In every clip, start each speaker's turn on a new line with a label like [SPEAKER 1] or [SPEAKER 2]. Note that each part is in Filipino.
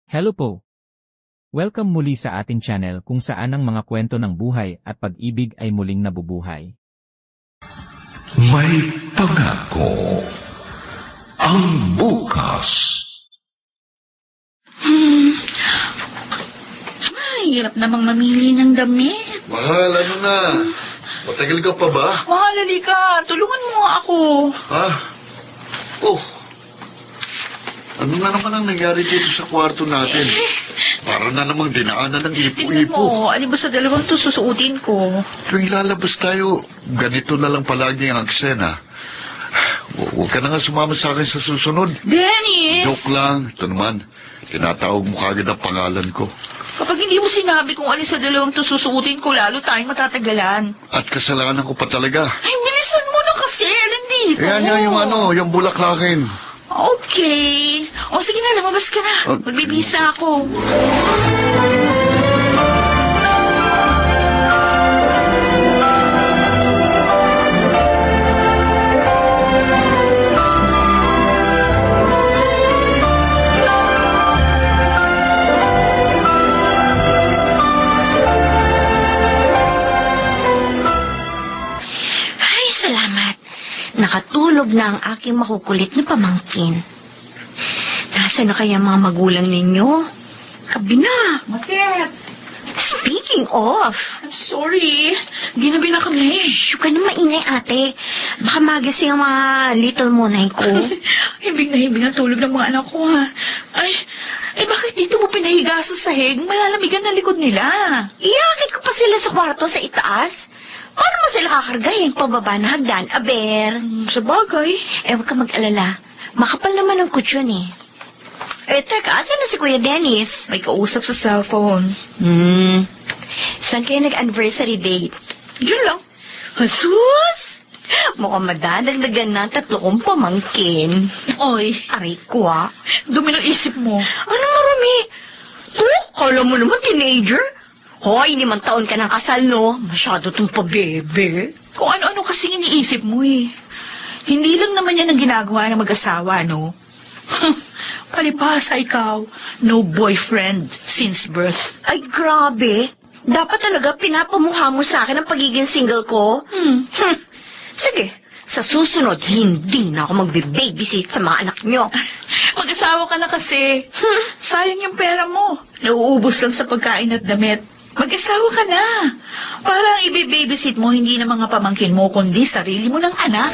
[SPEAKER 1] Hello po! Welcome muli sa ating channel kung saan ang mga kwento ng buhay at pag-ibig ay muling nabubuhay.
[SPEAKER 2] May pangako ang bukas.
[SPEAKER 3] Ay, hirap namang mamili ng damit.
[SPEAKER 2] Mahal, ano na? Matagal ka pa ba?
[SPEAKER 3] Mahal, halika. Tulungan mo nga ako.
[SPEAKER 2] Ha? Oh. Ano na naman ang nangyari dito sa kwarto natin? Para na namang dinaanan ng
[SPEAKER 3] Tingnan
[SPEAKER 2] ipo-ipo.
[SPEAKER 3] mo, ano ba sa dalawang to susuotin ko?
[SPEAKER 2] Tuwing lalabas tayo, ganito na lang palagi ang eksena. Huwag ka na nga sumama sa akin sa susunod.
[SPEAKER 3] Dennis!
[SPEAKER 2] Joke lang. Ito naman, tinatawag mo kagad ang pangalan ko.
[SPEAKER 3] Kapag hindi mo sinabi kung alin sa dalawang to susuotin ko, lalo tayong matatagalan.
[SPEAKER 2] At kasalanan ko pa talaga.
[SPEAKER 3] Ay, bilisan mo na kasi. Alin dito?
[SPEAKER 2] Yan yung bulaklakin.
[SPEAKER 3] Okay. O sige na, lumabas ka na. Magbibisa ako.
[SPEAKER 4] Ay, salamat. Nakatulog na ang aking makukulit na pamangkin. Nasaan na kaya mga magulang ninyo? Gabi na.
[SPEAKER 3] Bakit?
[SPEAKER 4] Speaking of,
[SPEAKER 3] I'm sorry. Ginabi na kami.
[SPEAKER 4] shh, huwag ka na maingay, ate. Baka magising ang mga little monay ko.
[SPEAKER 3] Himbing na himbing ang tulog ng mga anak ko, ha? Ay, bakit dito mo pinahiga sa sahig? Malalamigan na likod nila.
[SPEAKER 4] Iakit ko pa sila sa kwarto sa itaas. Paano mo sila kakargahin pababa na hagdan, aber?
[SPEAKER 3] Sa bagay.
[SPEAKER 4] Huwag ka mag-alala. Makapal naman ang kutsyon, eh. Teka, asan na si Kuya Dennis?
[SPEAKER 3] May kausap sa cellphone.
[SPEAKER 4] Saan kayo nag-anniversary date?
[SPEAKER 3] Yun lang.
[SPEAKER 4] Jesus! Mukhang madadagdagan na 3 kong pamangkin.
[SPEAKER 3] Oy,
[SPEAKER 4] Aray ko, ah.
[SPEAKER 3] dumi ng isip mo.
[SPEAKER 4] Ano marami? Kala mo naman teenager? Hoy, 5 taon ka ng kasal, no? Masyado tong pabebe.
[SPEAKER 3] Kung ano-ano kasing iniisip mo, eh. Hindi lang naman yan ang ginagawa ng mag-asawa, no? Palibhasa ikaw. No boyfriend since birth.
[SPEAKER 4] Ay, grabe. Dapat talaga pinapamukha mo sa akin ang pagiging single ko? Sige, sa susunod, hindi na ako magbe-babysit sa mga anak nyo.
[SPEAKER 3] Mag-asawa ka na kasi. Sayang yung pera mo. Nauubos lang sa pagkain at damit. Mag-asawa ka na. Para ang ibe-babysit mo hindi na mga pamangkin mo, kundi sarili mo ng anak.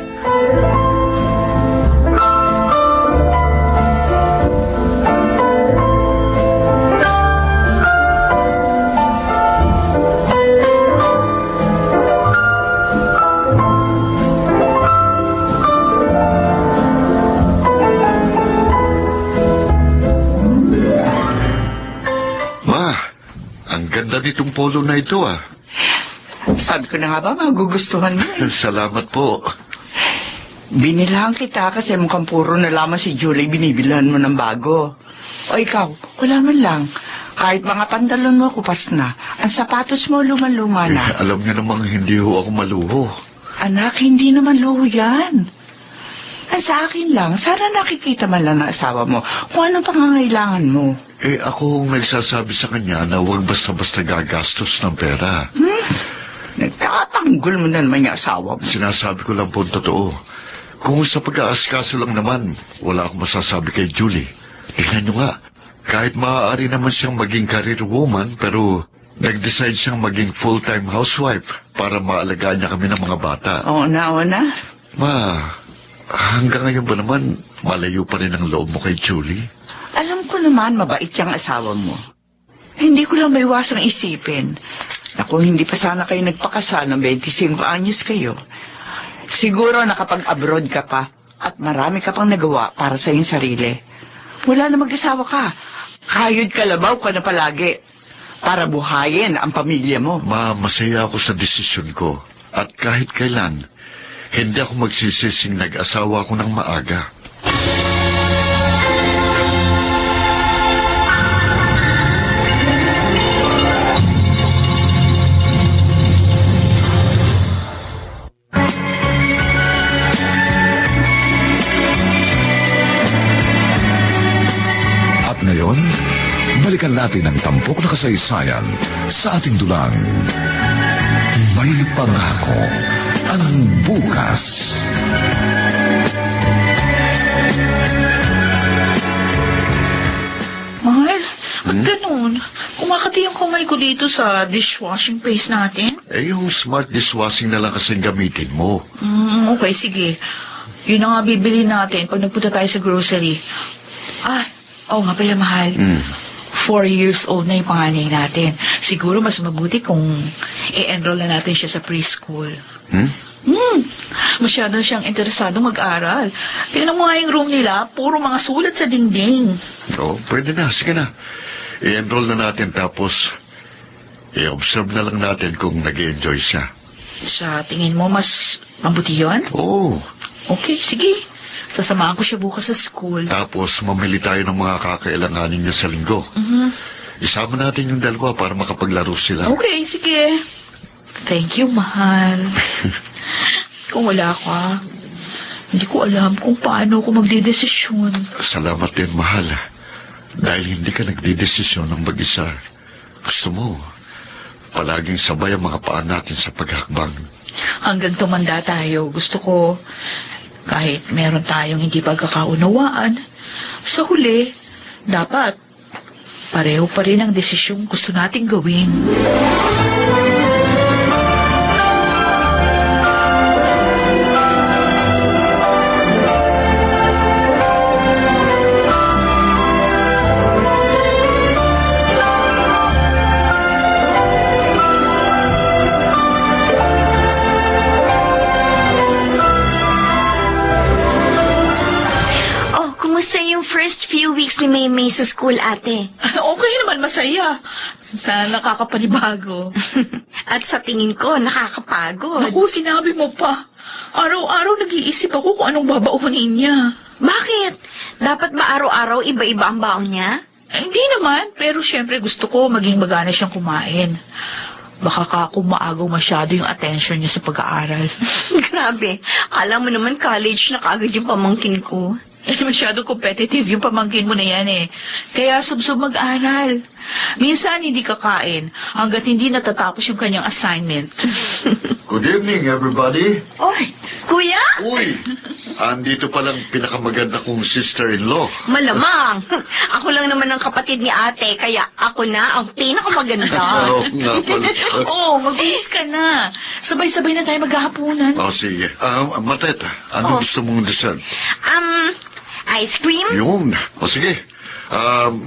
[SPEAKER 2] Ganda nitong polo na ito, ah.
[SPEAKER 5] Sabi ko na nga ba, magugustuhan mo.
[SPEAKER 2] Salamat po.
[SPEAKER 5] Binilahan kita kasi mukhang puro na lamang si Julie binibilhan mo ng bago. O ikaw, wala man lang. Kahit mga pantalon mo kupas na, ang sapatos mo luman-luma na.
[SPEAKER 2] Alam niyo namang hindi ho ako maluho.
[SPEAKER 5] Anak, hindi naman luho yan. Ang sa akin lang, sana nakikita man lang ng asawa mo kung anong pangangailangan mo.
[SPEAKER 2] Ako ang nagsasabi sa kanya na huwag basta-basta gagastos ng pera.
[SPEAKER 5] Nagtatanggol mo na naman yung asawa mo.
[SPEAKER 2] Sinasabi ko lang po ang totoo. Kung sa pag-aaskaso lang naman, wala akong masasabi kay Julie. Tingnan niyo nga, kahit maaari naman siyang maging career woman, pero nag-decide siyang maging full-time housewife para maalagaan niya kami ng mga bata.
[SPEAKER 5] Oo na.
[SPEAKER 2] Ma, hanggang ngayon ba naman, malayo pa rin ang loob mo kay Julie?
[SPEAKER 5] Alam ko naman, mabait yung asawa mo. Hindi ko lang maiwasang isipin na kung hindi pa sana kayo nagpakasal ng 25 anyos kayo, siguro nakapag-abroad ka pa at marami ka pang nagawa para sa iyong sarili. Wala na mag-asawa ka. Kayod kalabaw ka na palagi para buhayin ang pamilya mo.
[SPEAKER 2] Ma, masaya ako sa desisyon ko. At kahit kailan, hindi ako magsisising nag-asawa ako ng maaga. At ngayon,
[SPEAKER 6] balikan natin ang tampok na kasaysayan sa ating dulang. May pangako ang bukas.
[SPEAKER 3] Mahal, ba't ganun? Kumakati yung kamay ko dito sa dishwashing paste natin.
[SPEAKER 2] Yung smart dishwashing na lang kasing gamitin mo.
[SPEAKER 3] Okay, sige. Yun na nga bibili natin pag nagpunta tayo sa grocery. Nga pala, mahal. 4 years old na yung panganay natin. Siguro mas mabuti kung i-enroll na natin siya sa preschool. Masyado siyang interesado mag-aral. Tingnan mo nga yung room nila, puro mga sulat sa dingding.
[SPEAKER 2] Pwede na. Sige na. I-enroll na natin tapos i-observe na lang natin kung nag-enjoy siya.
[SPEAKER 3] Sa tingin mo, mas mabuti yun?
[SPEAKER 2] Oo.
[SPEAKER 3] Okay, sige. Sasamahan ko siya bukas sa school.
[SPEAKER 2] Tapos mamili tayo ng mga kakailanganin niya sa linggo. Isama natin yung dalawa para makapaglaro sila.
[SPEAKER 3] Okay, sige. Thank you, mahal. Kung wala ka, hindi ko alam kung paano ako magdedesisyon.
[SPEAKER 2] Salamat din, mahal. Dahil hindi ka nagdedesisyon ng mag-isa. Gusto mo, palaging sabay ang mga paa natin sa paghakbang.
[SPEAKER 3] Hanggang tumanda tayo, gusto ko, kahit meron tayong hindi pagkakaunawaan, sa huli, dapat pareho pa rin ang desisyong gusto nating gawin.
[SPEAKER 4] First few weeks ni Maymay sa school, ate.
[SPEAKER 3] Okay naman, masaya. Nakakapanibago.
[SPEAKER 4] At sa tingin ko, nakakapagod.
[SPEAKER 3] Naku, sinabi mo pa. Araw-araw nag-iisip ako kung anong babaunin niya.
[SPEAKER 4] Bakit? Dapat ba araw-araw iba-iba ang baon niya?
[SPEAKER 3] Hindi naman, pero syempre gusto ko maging magana siyang kumain. Baka kung maagaw masyado yung attention niya sa pag-aaral.
[SPEAKER 4] Grabe, alam mo naman college na kaagad yung pamangkin ko.
[SPEAKER 3] Masyado competitive yung pamangkin mo na yan eh. Kaya subsob mag-aral. Minsan hindi kakain hanggat hindi natatapos yung kanyang assignment.
[SPEAKER 2] Good evening, everybody.
[SPEAKER 4] Oy, kuya?
[SPEAKER 2] Uy, andito palang pinakamaganda kong sister-in-law.
[SPEAKER 4] Malamang. Ako lang naman ang kapatid ni ate, kaya ako na ang pinakamaganda.
[SPEAKER 2] Oo nga pala.
[SPEAKER 3] Magbihis ka na. Sabay-sabay na tayo maghahapunan.
[SPEAKER 2] Sige. Matet, ano gusto mong dessert?
[SPEAKER 4] Ice cream?
[SPEAKER 2] Yun. Sige.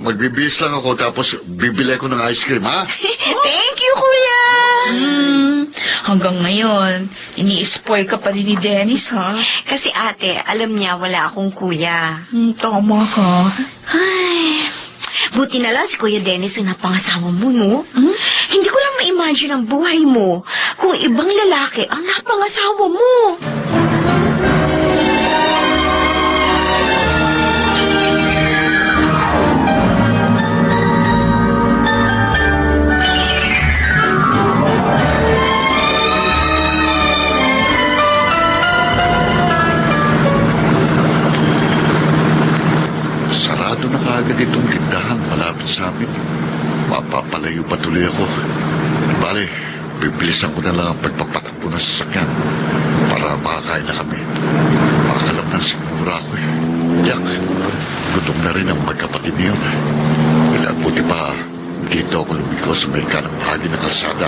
[SPEAKER 2] Magbibihis lang ako tapos bibili ko ng ice cream, ha?
[SPEAKER 4] Thank you, kuya!
[SPEAKER 3] Hanggang ngayon, ini-spoil ka pa rin ni Dennis, ha?
[SPEAKER 4] Kasi ate, alam niya wala akong kuya.
[SPEAKER 3] Tama ka.
[SPEAKER 4] Ay, buti na lang si Kuya Dennis ang napangasawa mo, no? Hindi ko lang ma-imagine ang buhay mo kung ibang lalaki ang napangasawa mo.
[SPEAKER 2] Sarado na kaagad itong tindahan malapit sa amin. Mapapalayo pa tuloy ako. Bale, bibilisan ko na lang ang pagpapatakbo ng sasakyan para makakain na kami. Makalam na sigura ako eh. Yak, gutom na rin ang magkapatid niyon. Ilang buti pa dito ako lumiko sa may kanang bahagi ng kalsada.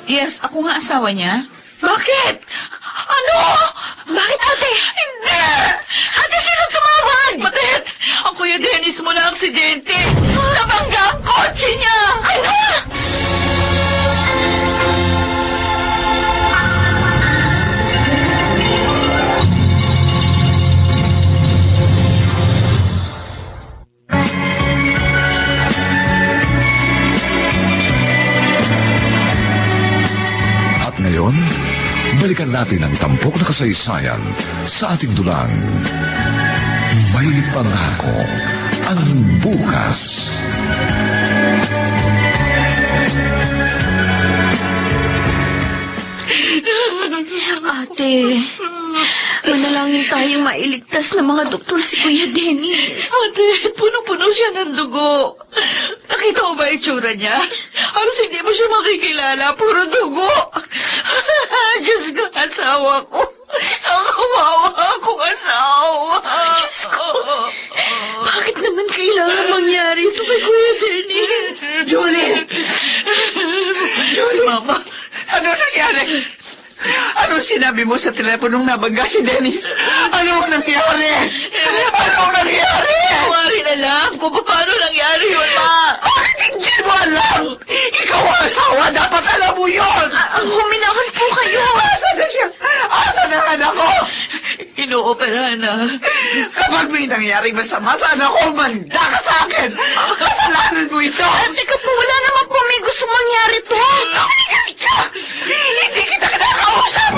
[SPEAKER 3] Yes, ako nga asawa niya.
[SPEAKER 4] Bakit? Ano? Bakit, ate?
[SPEAKER 3] Hindi!
[SPEAKER 4] Ate, sino tumawag?
[SPEAKER 3] Matet! Ang Kuya Dennis mo na aksidente! Nabangga ang kotse niya!
[SPEAKER 4] Ano?
[SPEAKER 6] Balikan natin ang tampok na kasaysayan sa ating dulang. pangako ang bukas.
[SPEAKER 4] Ate, manalangin tayong mailigtas ng mga doktor si Kuya Dennis.
[SPEAKER 3] Ate, puno-puno siya ng dugo. Nakita mo ba itsura niya? Halos hindi mo siya makikilala. Puro dugo. Diyos ko, asawa ko. Ang kawawa akong asawa.
[SPEAKER 4] Diyos ko, bakit naman kailangan mangyari ito kay Kuya Dennis?
[SPEAKER 5] Julie!
[SPEAKER 3] Si Mama.
[SPEAKER 5] Ano nangyari? Anong sinabi mo sa teleponong nabangga si Dennis? Anong nangyari? Anong nangyari?
[SPEAKER 3] Kuwari na lang kung paano nangyari yun, Ma.
[SPEAKER 5] Bakit hindi mo alam? Ikaw ang asawa, dapat alam mo yun!
[SPEAKER 4] Huminahon po kayo.
[SPEAKER 5] Asa na siya? Asa na anak ko?
[SPEAKER 3] Inooperahan na.
[SPEAKER 5] Kapag may nangyaring masama, sana ako manda ka sa akin! Kasalanan mo ito!
[SPEAKER 4] Teka po, wala naman po may gusto mangyari to.
[SPEAKER 5] Nakikinig ka! Hindi kita kinakausap!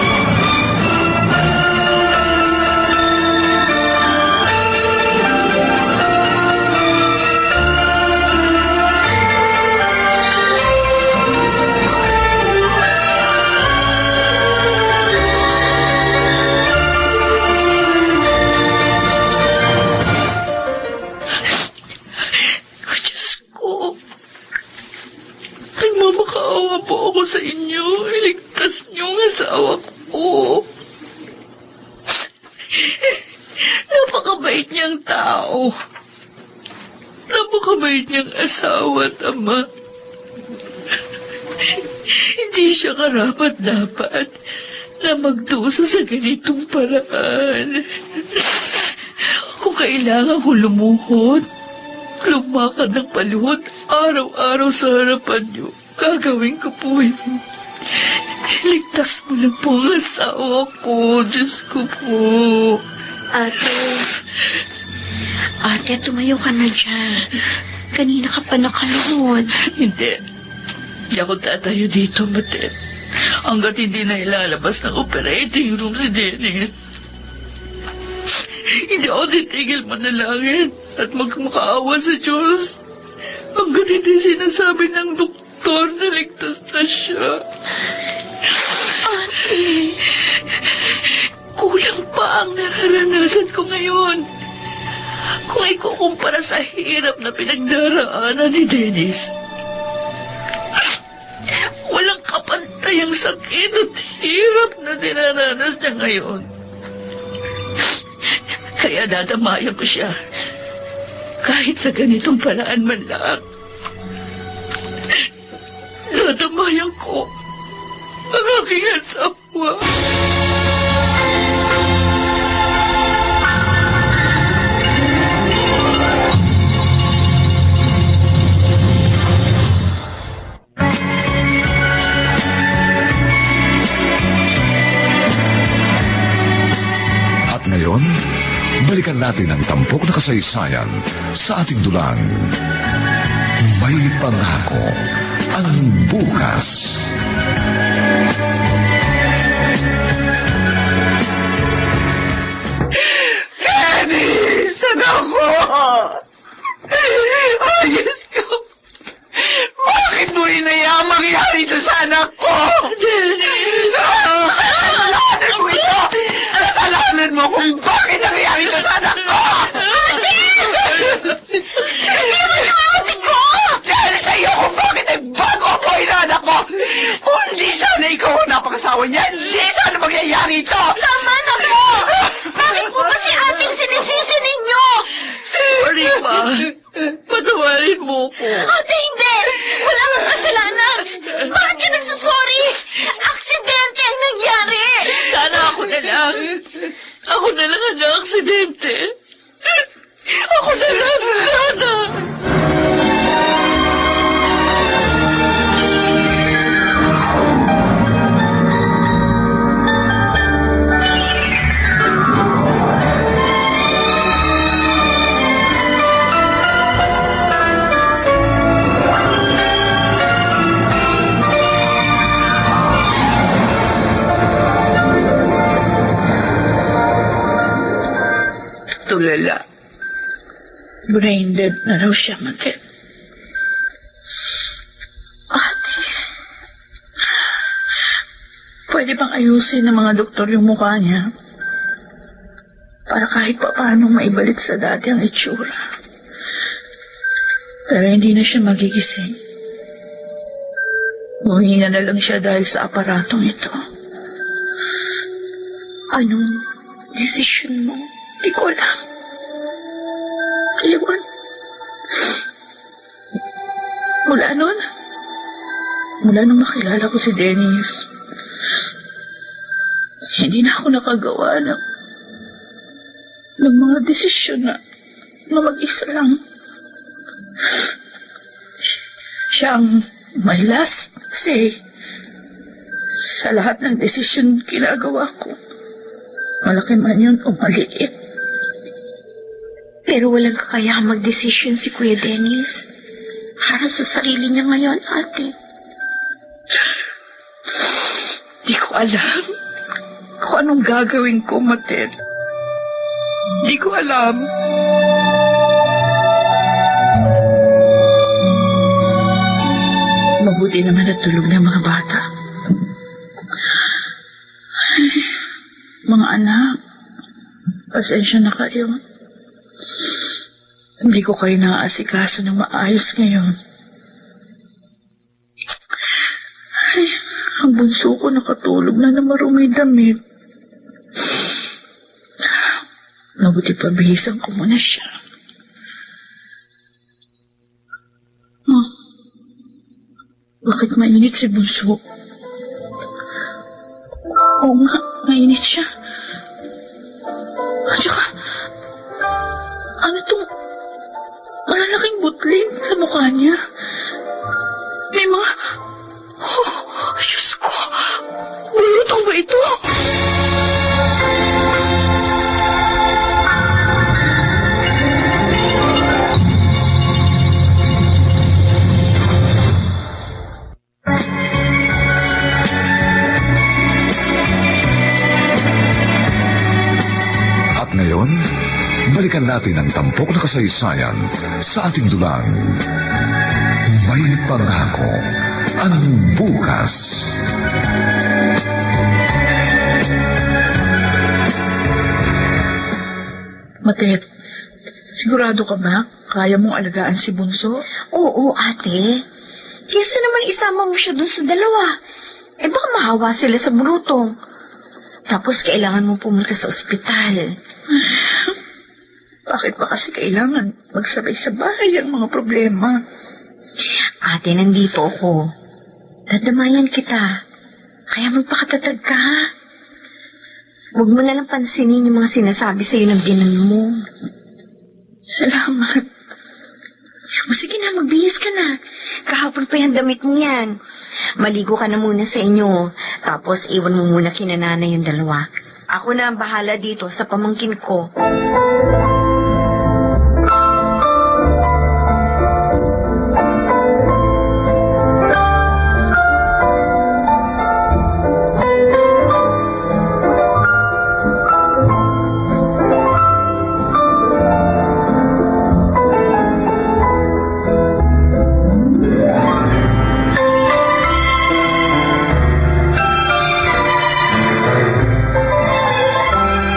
[SPEAKER 3] Nagmamakaawa po ako sa inyo. Iligtas niyo ang asawa ko. Napakabait niyang tao. Napakabait niyang asawa at ama. Hindi siya karapat-dapat na magdusa sa ganitong paraan. Kung kailangan ko lumuhod, lumakad ng paluhod araw-araw sa harapan niyo, gagawin ko po yun. Ligtas mo lang po ang asawa ko. Diyos ko po.
[SPEAKER 4] Ate, tumayo ka na dyan. Kanina ka pa nakaluhod.
[SPEAKER 3] Hindi ako tatayo dito, Matet. Hanggat hindi na ilalabas ng operating room si Dennis. Hindi ako titigil manalangin at magmakaawa sa Diyos. Hanggat hindi sinasabi ng doktor na ligtas na siya.
[SPEAKER 4] Ate,
[SPEAKER 3] kulang pa ang nararanasan ko ngayon. Kung ikukumpara sa hirap na pinagdaraanan ni Dennis. Walang kapantay ang sakit at hirap na dinaranas niya ngayon. Kaya dadamayan ko siya. Kahit sa ganitong paraan man lang. Dadamayan ko ang aking asawa.
[SPEAKER 6] At ngayon, balikan natin ang tampok na kasaysayan sa ating dulang. May pangako ang bukas.
[SPEAKER 5] Dennis! Anak ko! Ayos ko! Bakit mo inayang mangyari ito sa anak ko?
[SPEAKER 3] Dennis!
[SPEAKER 5] Kasalanan mo ito! Kasalanan mo kung bakit nangyari ito sa anak ko! Ate ko! Dahil sa iyo kung bakit ay bago ang buhay na anak ko! Kung hindi sana ikaw ang napakasawa niya, hindi sana mangyayari ito!
[SPEAKER 4] tama na po! Bakit po ba si ating sinisisi
[SPEAKER 3] Brain dead na raw siya, Matet.
[SPEAKER 4] Ate,
[SPEAKER 3] Pwede bang ayusin ng mga doktor yung mukha niya? Para kahit pa paano maibalik sa dati ang itsura. Pero hindi na siya magigising. Huminga na lang siya dahil sa aparatong ito.
[SPEAKER 4] anong desisyon mo?
[SPEAKER 3] Di ko alam. Iwan. Mula nung makilala ko si Dennis, hindi na ako nakagawa ng mga desisyon na mag-isa lang. Siya ang my last say sa lahat ng desisyon ginagawa ko. Malaki man yun o maliit.
[SPEAKER 4] Pero walang kakayahang magdesisyon si Kuya Dennis. Para sa sarili niya ngayon, ate.
[SPEAKER 3] Di ko alam kung anong gagawin ko, Matet. Di ko alam. Mabuti naman natulog na mga bata. Ay, mga anak, pasensya na kayo. Hindi ko kayo naaasikaso ng maayos ngayon. Ay, ang bunso ko nakatulog na marumi damit. Mabuti pa bihisan ko muna siya. Oh, bakit mainit si bunso? Oo nga, mainit siya. At saka, ano itong malalaking butlin sa mukha niya? May mga... Oh, Diyos ko! Bulutong ba ito?
[SPEAKER 6] At ngayon, balikan natin ang tampok na kasaysayan sa ating dulang. May pangako ang bukas.
[SPEAKER 3] Matet, sigurado ka ba? Kaya mong alagaan si Bunso?
[SPEAKER 4] Oo, ate. Kesa naman isama mo siya dun sa dalawa. Eh baka mahawa sila sa bulutong. Tapos kailangan mo pumunta sa ospital.
[SPEAKER 3] Bakit ba kasi kailangan magsabay-sabay ang mga problema?
[SPEAKER 4] Ate, nandito ako. Dadamayan kita. Kaya magpakatatag ka, ha? Huwag mo nalang pansinin yung mga sinasabi sa'yo ng binan mo.
[SPEAKER 3] Salamat.
[SPEAKER 4] O sige na, magbihis ka na. Kahapon pa yung damit mo yan. Maligo ka na muna sa inyo. Tapos iwan mo muna kina nanay yung dalawa. Ako na ang bahala dito sa pamangkin ko.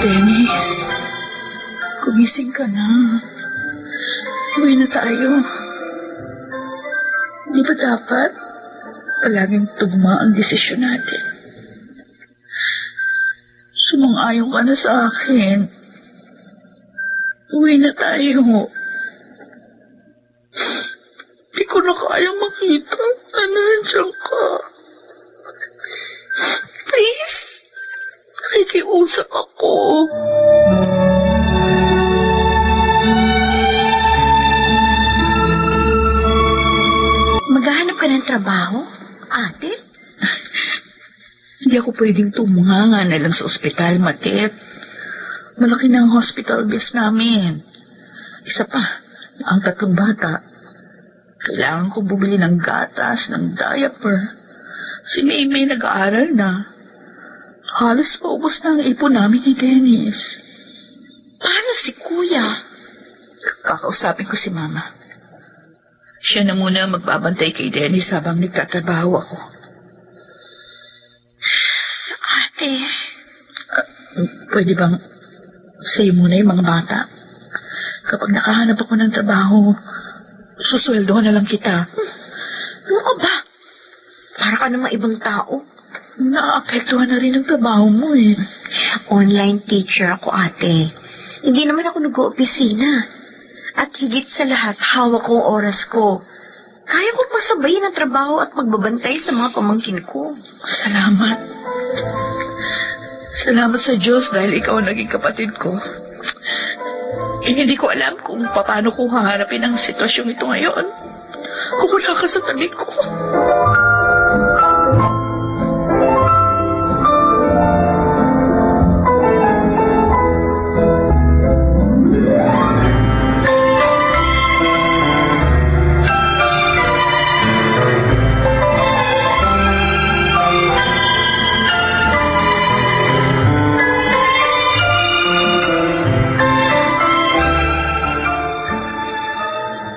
[SPEAKER 3] Dennis, gumising ka na. Uwi na tayo. Di ba dapat palaging tugma ang desisyon natin? Sumang-ayon ka na sa akin. Uwi na tayo. Di ko na kayang makita na nandiyan ka. Please. Nakikiusap ako.
[SPEAKER 4] Maghahanap ka ng trabaho, ate?
[SPEAKER 3] Hindi ako pwedeng tumunganga na lang sa ospital, Matet. Malaki na ang hospital bills namin. Isa pa, ang 3 bata. Kailangan kong bumili ng gatas, ng diaper. Si Maymay nag-aaral na. Halos paubos na ang ipon namin ni Dennis.
[SPEAKER 4] Paano si kuya?
[SPEAKER 3] Kakausapin ko si Mama. Siya na muna magbabantay kay Dennis habang nagtatrabaho ako.
[SPEAKER 4] Ate,
[SPEAKER 3] Pwede bang sa'yo muna yung mga bata? Kapag nakahanap ako ng trabaho, susweldohan na lang kita.
[SPEAKER 4] ano ka ba? Para ka namang ibang tao.
[SPEAKER 3] Naapektuhan na rin ang trabaho mo eh.
[SPEAKER 4] Online teacher ako, ate. Hindi naman ako nag-oopisina. At higit sa lahat, hawak ko ang oras ko. Kaya ko pasabayin ang trabaho at magbabantay sa mga pamangkin ko.
[SPEAKER 3] Salamat. Salamat sa Diyos dahil ikaw ang naging kapatid ko. Hindi ko alam kung paano ko haharapin ang sitwasyong ito ngayon. Kung wala ka sa tabi ko.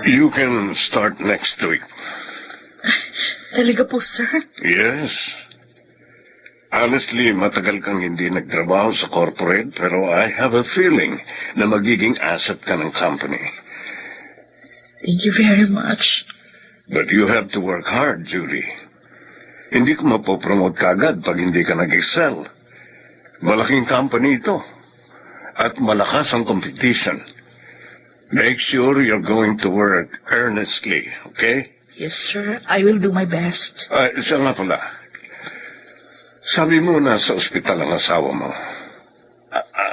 [SPEAKER 7] You can start next week.
[SPEAKER 3] Talaga po, sir?
[SPEAKER 7] Yes. Honestly, matagal kang hindi nagtrabaho sa corporate, pero I have a feeling na magiging asset ka ng company.
[SPEAKER 3] Thank you very much.
[SPEAKER 7] But you have to work hard, Julie. Hindi ko mapopromote kagad pag hindi ka nag-excel. Malaking company ito. At malakas ang competition. Make sure you're going to work earnestly, okay?
[SPEAKER 3] Yes, sir. I will do my best.
[SPEAKER 7] Siya nga pala. Sabi mo na sa ospital ang asawa mo.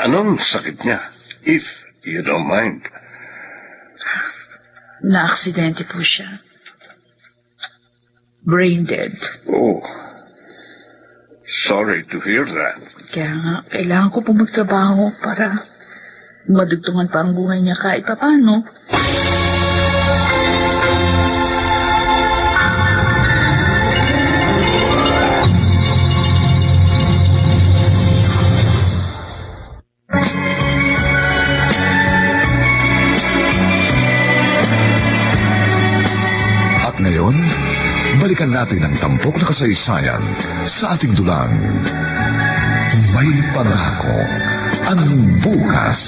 [SPEAKER 7] Anong sakit niya? If you don't mind.
[SPEAKER 3] Na-aksidente po siya. Brain dead.
[SPEAKER 7] Oh. Sorry to hear that.
[SPEAKER 3] Kaya nga, kailangan ko po magtrabaho para madugtungan pa ang buhay niya kahit paano.
[SPEAKER 6] At ngayon, balikan natin ang tampok na kasaysayan sa ating dulang. May pangako ang bukas.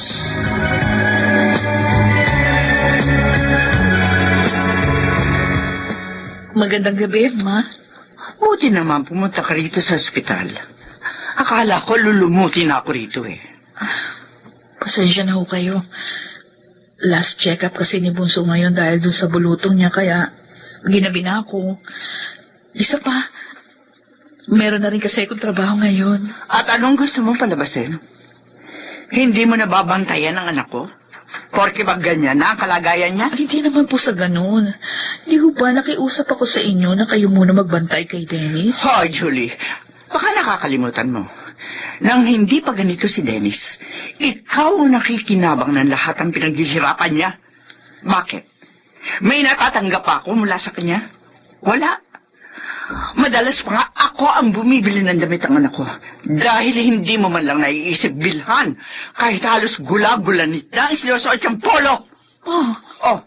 [SPEAKER 3] Magandang gabi, Ma.
[SPEAKER 5] Buti naman pumunta ka rito sa ospital. Akala ko lulumutin ako rito eh.
[SPEAKER 3] Pasensya na ho kayo. Last check-up kasi ni Bunso ngayon dahil dun sa bulutong niya, kaya ginabi na ako. Isa pa, meron na rin kasi akong trabaho ngayon.
[SPEAKER 5] At anong gusto mong palabasin? Hindi mo nababantayan ang anak ko? Porke ba ganyan na ang kalagayan niya?
[SPEAKER 3] Ay, hindi naman po sa ganun. Di ho ba nakiusap ako sa inyo na kayo muna magbantay kay Dennis?
[SPEAKER 5] Hoy, Julie. Baka nakakalimutan mo. Nang hindi pa ganito si Dennis, ikaw ang nakikinabang ng lahat ang pinaghihirapan niya. Bakit? May natatanggap ako mula sa kanya? Wala. Madalas pa nga ako ang bumibili ng damit ng anak ko dahil hindi mo man lang naiisip bilhan kahit halos gula-gulanit na ang sinusuot yung polo. Oh,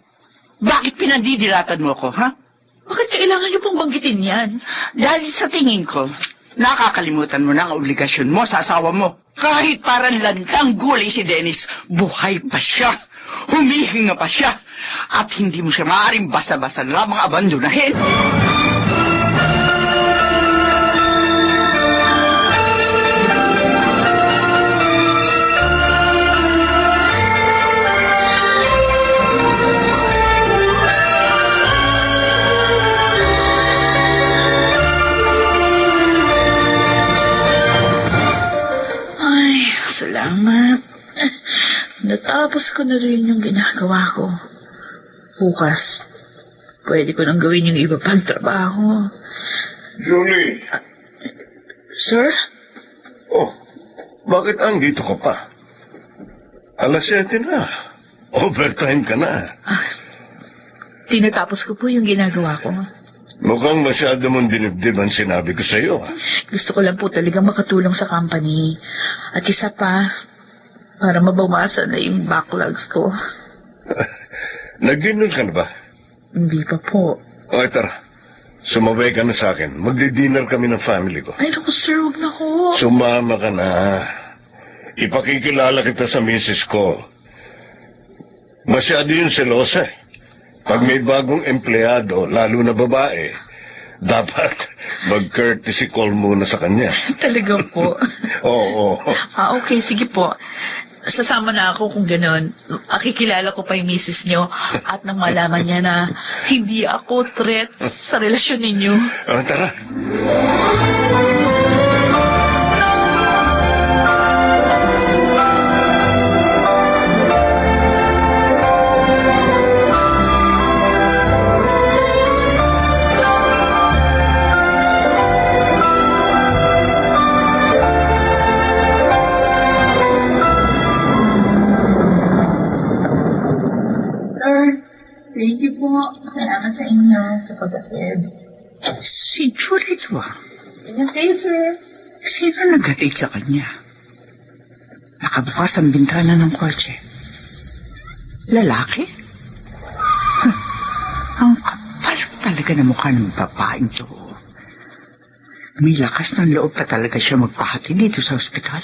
[SPEAKER 5] bakit pinandidilatan mo ako, ha?
[SPEAKER 3] Bakit kailangan niyo pong banggitin yan?
[SPEAKER 5] Dahil sa tingin ko, nakakalimutan mo na ang obligasyon mo sa asawa mo. Kahit parang lantang gulay si Dennis, buhay pa siya. Humihinga pa siya. At hindi mo siya maaaring basta-basta lamang abandonahin.
[SPEAKER 3] Salamat. Natapos ko na rin yung ginagawa ko. Bukas, pwede ko nang gawin yung iba pang trabaho.
[SPEAKER 7] Julie!
[SPEAKER 3] Sir?
[SPEAKER 7] Oh, bakit andito ka pa? 7:00 na. Overtime ka na.
[SPEAKER 3] Tinatapos ko po yung ginagawa ko.
[SPEAKER 7] Mukhang masyado mong dinibdib ang sinabi ko sa iyo.
[SPEAKER 3] Gusto ko lang po talagang makatulong sa company. At isa pa, para mabawasan na yung backlogs ko.
[SPEAKER 7] Nag-dinner ka na ba?
[SPEAKER 3] Hindi pa po.
[SPEAKER 7] O, tara. Sumabay ka na sa akin. Magdi-dinner kami ng family ko.
[SPEAKER 3] Ay, naku sir, huwag na ko.
[SPEAKER 7] Sumama ka na. Ipakikilala kita sa misis ko. Masyado yung selosa. Pag may bagong empleyado, lalo na babae, dapat mag-courtesy call muna sa kanya.
[SPEAKER 3] Talaga po.
[SPEAKER 7] Oo.
[SPEAKER 3] Okay, sige po. Sasama na ako kung gano'n. Akikilala ko pa yung misis nyo at nang malaman niya na hindi ako threat sa relasyon ninyo.
[SPEAKER 7] Tara.
[SPEAKER 3] Thank you po. Salamat sa inyo sa pag-atid.
[SPEAKER 5] Si Julie to ah.
[SPEAKER 3] Ingat kayo, sir.
[SPEAKER 5] Sino naghatid sa kanya? Nakabukas ang bintana ng kotse. Lalaki? Ang kapal talaga na mukha ng babaeng to. May lakas ng loob pa talaga siya magpahati dito sa ospital.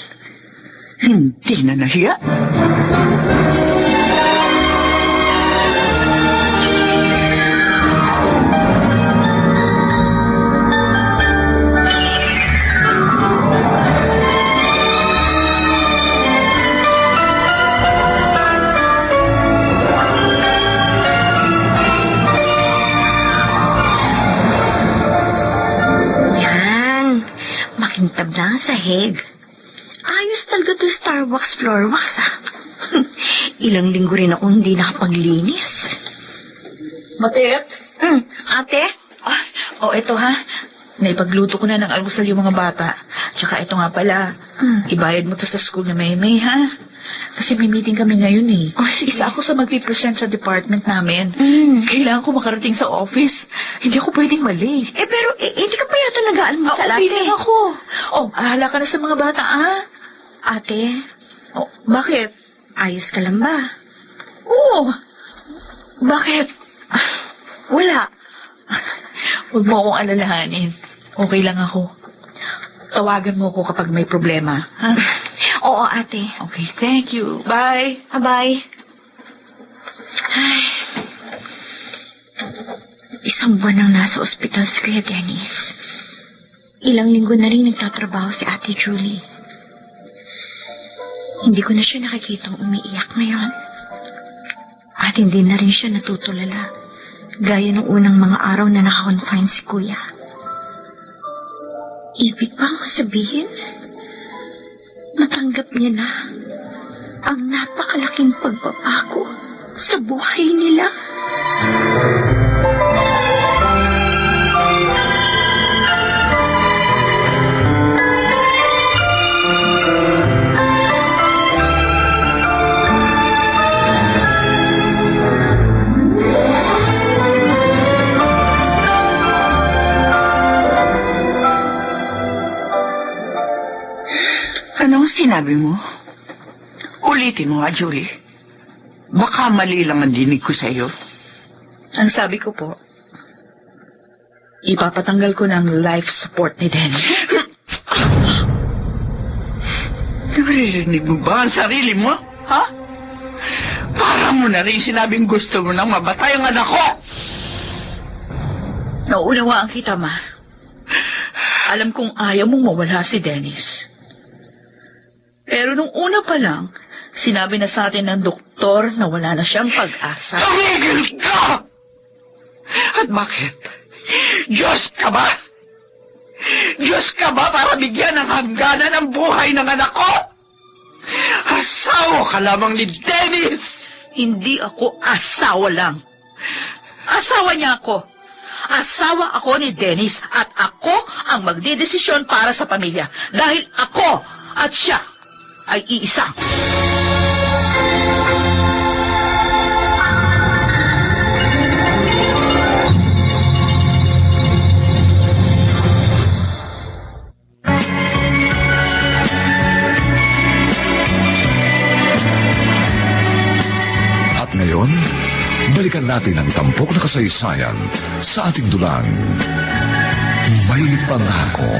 [SPEAKER 5] Hindi na nahiya.
[SPEAKER 4] Makintab na ang sahig. Ayos talaga to Starbucks floor wax, ah. Ilang linggo rin ako hindi nakapaglinis.
[SPEAKER 3] Matet?
[SPEAKER 4] Ate?
[SPEAKER 3] Eto ha. Naipagluto ko na ng almusal yung mga bata. Tsaka ito nga pala, ibayad mo to sa school na may ha? Kasi may meeting kami ngayon eh.
[SPEAKER 4] Sige.
[SPEAKER 3] Isa ako sa magpipresent sa department namin. Kailangan ko makarating sa office. Hindi ako pwedeng mali.
[SPEAKER 4] Pero hindi ka pa yata nag-aalmusal, ate.
[SPEAKER 3] Okay lang ako. Ahala ka na sa mga bata,
[SPEAKER 4] Ate?
[SPEAKER 3] Bakit?
[SPEAKER 4] Ayos ka lang ba?
[SPEAKER 3] Oo. Bakit?
[SPEAKER 4] Wala.
[SPEAKER 3] Huwag mo akong alalahanin. Okay lang ako. Tawagan mo ako kapag may problema, ha?
[SPEAKER 4] Oo, ate.
[SPEAKER 3] Okay, thank you. Bye.
[SPEAKER 4] Bye. Ay. Isang buwan nang nasa ospital si Kuya Dennis. Ilang linggo na rin nagtatrabaho si Ate Julie. Hindi ko na siya nakikitang umiiyak ngayon. At hindi na rin siya natutulala, gaya ng unang mga araw na naka-confine si Kuya. Ibig bang sabihin, natanggap niya na ang napakalaking pagbabago sa buhay nila?
[SPEAKER 5] Anong sinabi mo? Ulitin mo nga, Julie. Baka mali lang ang dinig ko sa'yo.
[SPEAKER 3] Ang sabi ko po, ipapatanggal ko ng life support ni Denny.
[SPEAKER 5] Naririnig mo ba ang sarili mo? Ha? Para mo na rin sinabing gusto mo nang mabatay ang anak ko.
[SPEAKER 3] Nauunawaan kita, Ma. Alam kong ayaw mong mawala si Dennis. Pero nung una pa lang, sinabi na sa atin ng doktor na wala na siyang pag-asa.
[SPEAKER 5] Tumigil ka! At bakit? Diyos ka ba? Diyos ka ba para bigyan ng hangganan ang buhay ng anak ko? Asawa ka lamang ni Dennis!
[SPEAKER 3] Hindi ako asawa lang. Asawa niya ako. Asawa ako ni Dennis at ako ang magdedesisyon para sa pamilya. Dahil ako at siya ay iisa.
[SPEAKER 6] At ngayon, Balikan natin ang tampok na kasaysayan sa ating dulang. May pangako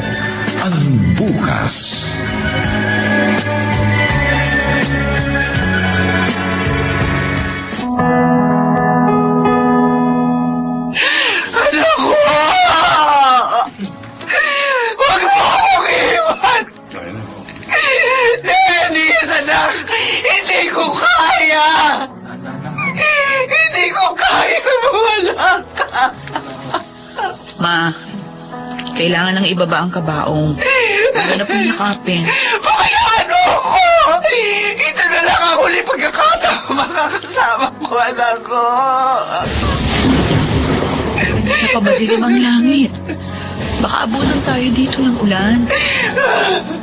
[SPEAKER 6] ang bukas.
[SPEAKER 5] Anak ko! Huwag mo akong iwan! Dennis, anak! Hindi ko kaya! Hindi ko kaya mawala ka!
[SPEAKER 3] Ma, kailangan nang ibaba ang kabaong. Huwag na pong yakapin.
[SPEAKER 5] Pakayaan mo ako! Ito na lang ang huli pagkakataon makakasama ko, anak ko!
[SPEAKER 3] Napamadilim ang langit. Baka abutan tayo dito ng ulan.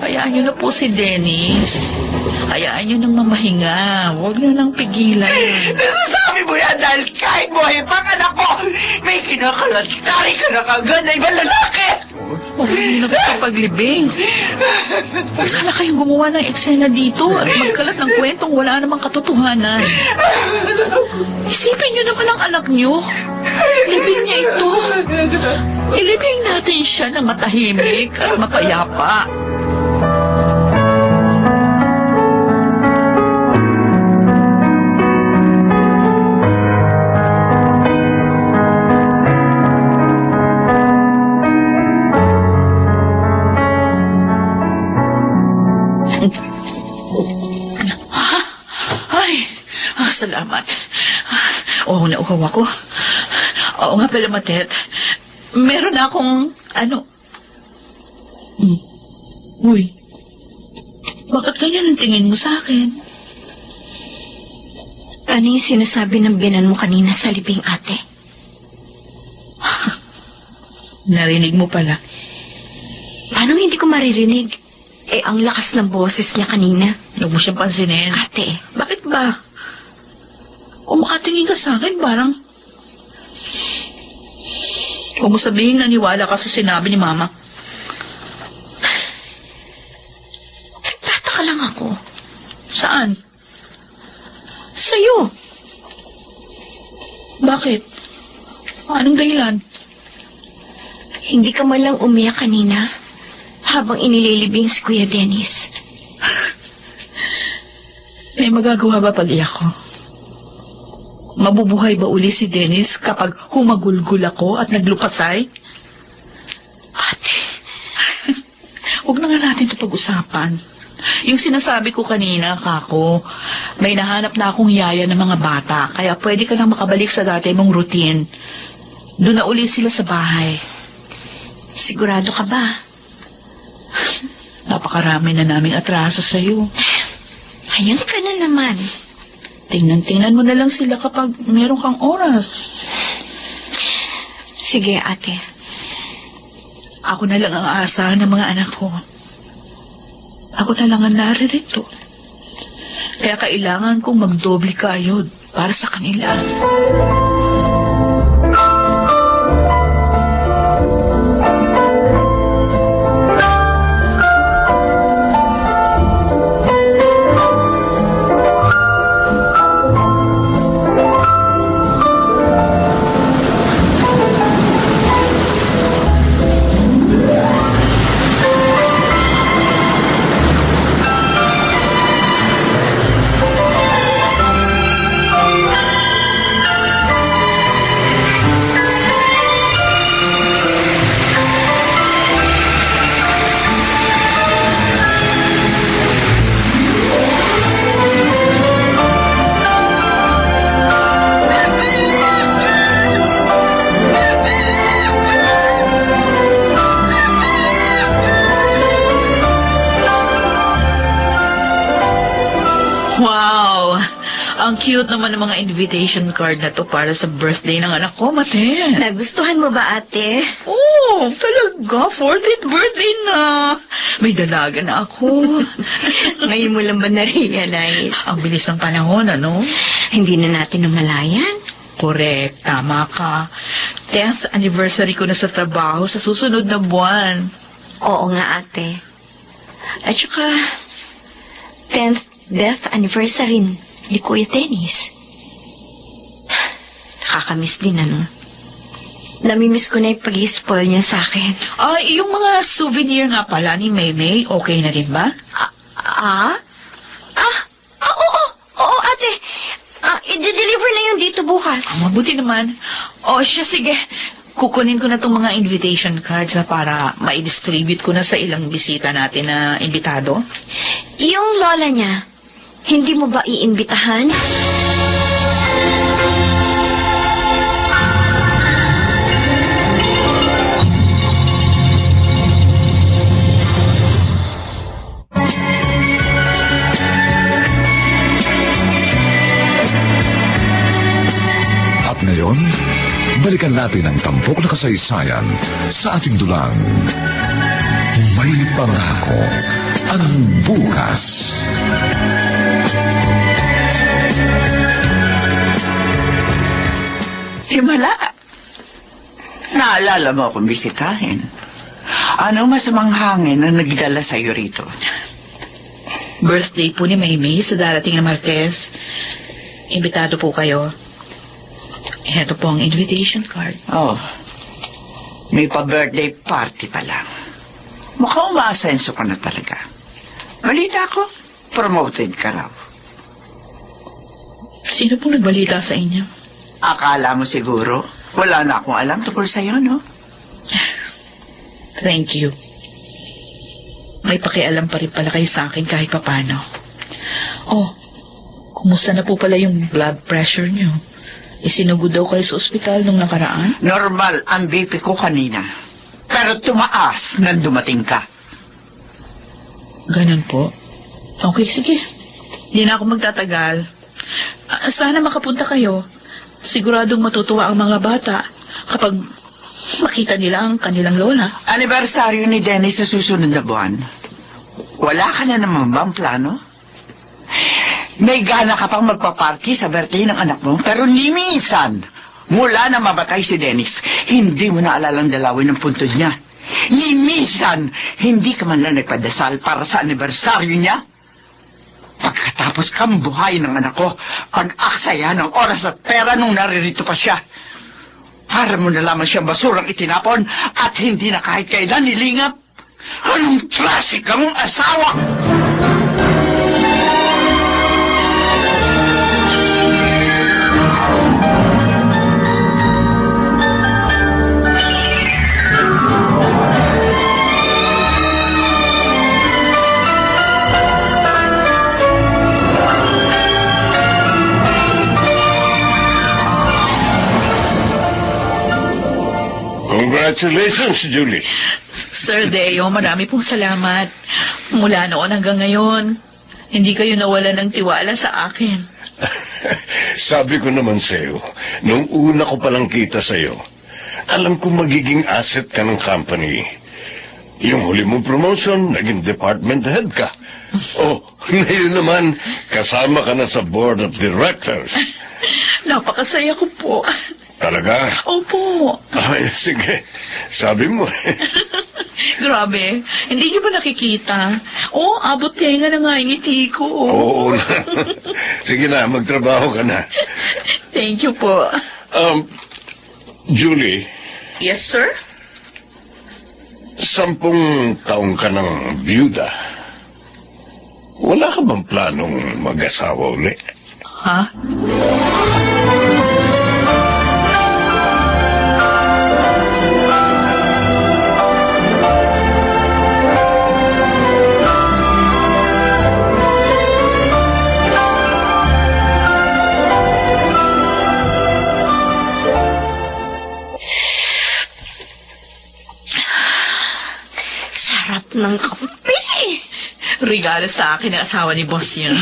[SPEAKER 3] Hayaan niyo na po si Dennis. Hayaan niyo nang mamahinga. Huwag niyo nang pigilan.
[SPEAKER 5] Nasasabi mo yan dahil kahit buhay pang anak ko, may kinakalantari ka na kagad na ibang lalaki!
[SPEAKER 3] Huwag niyo na paglibing. Sana kayong gumawa ng eksena dito at magkalat ng kwentong wala namang katotohanan. Isipin niyo naman ang anak niyo. Libing niya ito. Ilibing natin siya na matahimik at mapayapa. Salamat. Oo, nauhaw ako. Oo nga pala, Matet. Meron akong, Uy, bakit ganyan ang tingin mo sa akin?
[SPEAKER 4] Ano yung sinasabi ng binan mo kanina sa libing, ate?
[SPEAKER 3] Narinig mo pala.
[SPEAKER 4] Paano hindi ko maririnig? Ang lakas ng boses niya kanina.
[SPEAKER 3] Huwag mo siyang pansinin.
[SPEAKER 4] Ate,
[SPEAKER 3] Bakit ba? Kung makatingin ka sa akin, parang... Huwag mo sabihin naniwala ka sa sinabi ni Mama.
[SPEAKER 4] nagtataka lang ako.
[SPEAKER 3] Saan?
[SPEAKER 4] Sa'yo.
[SPEAKER 3] Bakit? Anong dahilan?
[SPEAKER 4] Hindi ka man lang umiyak kanina habang inililibing si Kuya Dennis.
[SPEAKER 3] May magagawa ba pag iyak ko? Mabubuhay ba uli si Dennis kapag humagulgul ako at naglupasay?
[SPEAKER 4] Ate.
[SPEAKER 3] Huwag na nga natin ito pag-usapan. Yung sinasabi ko kanina, Kako, may nahanap na akong yaya ng mga bata, kaya pwede ka nang makabalik sa dati mong routine. Doon na uli sila sa bahay.
[SPEAKER 4] Sigurado ka ba?
[SPEAKER 3] Napakarami na naming atraso sa'yo.
[SPEAKER 4] Ayan ka na naman.
[SPEAKER 3] Tingnan mo na lang sila kapag meron kang oras.
[SPEAKER 4] Sige, ate.
[SPEAKER 3] Ako na lang ang aasahan ng mga anak ko. Ako na lang ang naririto. Kaya kailangan kong magdoble kayod para sa kanila. Wow! Ang cute naman ng mga invitation card na to para sa birthday ng anak ko, Mate.
[SPEAKER 4] Nagustuhan mo ba, ate?
[SPEAKER 3] Oh, talaga. 40th birthday na. May dalaga na ako.
[SPEAKER 4] Ngayon mo lang ba na-realize?
[SPEAKER 3] Ang bilis ng panahon, ano?
[SPEAKER 4] Hindi na natin namalayan.
[SPEAKER 3] Correct. Tama ka. 10th anniversary ko na sa trabaho sa susunod na buwan.
[SPEAKER 4] Oo nga, ate. At saka, 10th death anniversary ni Kuya Dennis. Nakakamiss din, ano? Namimiss ko na yung pag-i-spoil niya sa akin.
[SPEAKER 3] Yung mga souvenir nga pala ni Maymay, okay na din ba?
[SPEAKER 4] Oo, ate. I-deliver na yun dito bukas.
[SPEAKER 3] Mabuti naman. Siya, sige. Kukunin ko na itong mga invitation cards para ma-distribute ko na sa ilang bisita natin na imbitado.
[SPEAKER 4] Yung lola niya, hindi mo ba iimbitahan?
[SPEAKER 6] Ngayon, balikan natin ang tampok na kasaysayan sa ating dulang. May pangako ang bukas.
[SPEAKER 5] Himala, naalala mo akong bisitahin. Anong masamang hangin ang nagdala sa'yo rito?
[SPEAKER 3] Birthday po ni Maymay sa darating na Martes. Imbitado po kayo. Ito po ang invitation card.
[SPEAKER 5] Oh, may pa-birthday party pa lang. Mukhang umaasenso ka na talaga. Balita ko, promoted ka raw.
[SPEAKER 3] Sino pong nagbalita sa inyo?
[SPEAKER 5] Akala mo siguro, wala na akong alam tungkol sa'yo, no?
[SPEAKER 3] Thank you. May pakialam pa rin pala kayo sa akin kahit papano. Kumusta na po pala yung blood pressure niyo? Isinugod daw kayo sa ospital nung nakaraan?
[SPEAKER 5] Normal ang BP ko kanina. Pero tumaas nang dumating ka.
[SPEAKER 3] Ganun po? Okay, sige. Hindi na ako magtatagal. Sana makapunta kayo. Siguradong matutuwa ang mga bata kapag makita nila ang kanilang lola.
[SPEAKER 5] Anibersaryo ni Dennis sa susunod na buwan. Wala ka na naman bang plano? May gana ka pang magpaparty sa birthday ng anak mo, pero ni minsan, mula na mabatay si Dennis, hindi mo na alalang dalawin ang puntod niya. Ni minsan, hindi ka man lang nagpadasal para sa anibersaryo niya. Pagkatapos kang buhay ng anak ko, pag-aksaya ng oras at pera nung naririto pa siya. Para mo na lamang siyang basurang itinapon at hindi na kahit kailan nilingap. Anong klase kang asawa?
[SPEAKER 7] Congratulations, Julie.
[SPEAKER 3] Sir Deo, marami pong salamat. Mula noon hanggang ngayon, hindi kayo nawala ng tiwala sa akin.
[SPEAKER 7] Sabi ko naman sa'yo, nung una ko palang kita sa'yo, alam kong magiging asset ka ng company. Yung huli mong promotion, naging department head ka. Ngayon naman, kasama ka na sa board of directors.
[SPEAKER 3] Napakasaya ko po.
[SPEAKER 7] Talaga?
[SPEAKER 3] Opo.
[SPEAKER 7] Ay, sige. Sabi mo.
[SPEAKER 3] Grabe, hindi niyo ba nakikita? Abot kayo nga na nga yung ngiti ko.
[SPEAKER 7] Oo na. Sige na, magtrabaho ka na.
[SPEAKER 3] Thank you po.
[SPEAKER 7] Julie.
[SPEAKER 3] Yes, sir?
[SPEAKER 7] 10 taong ka ng byuda. Wala ka bang planong mag-asawa uli?
[SPEAKER 3] Ha?
[SPEAKER 4] Ng kape.
[SPEAKER 3] Regalo sa akin ng asawa ni boss yun.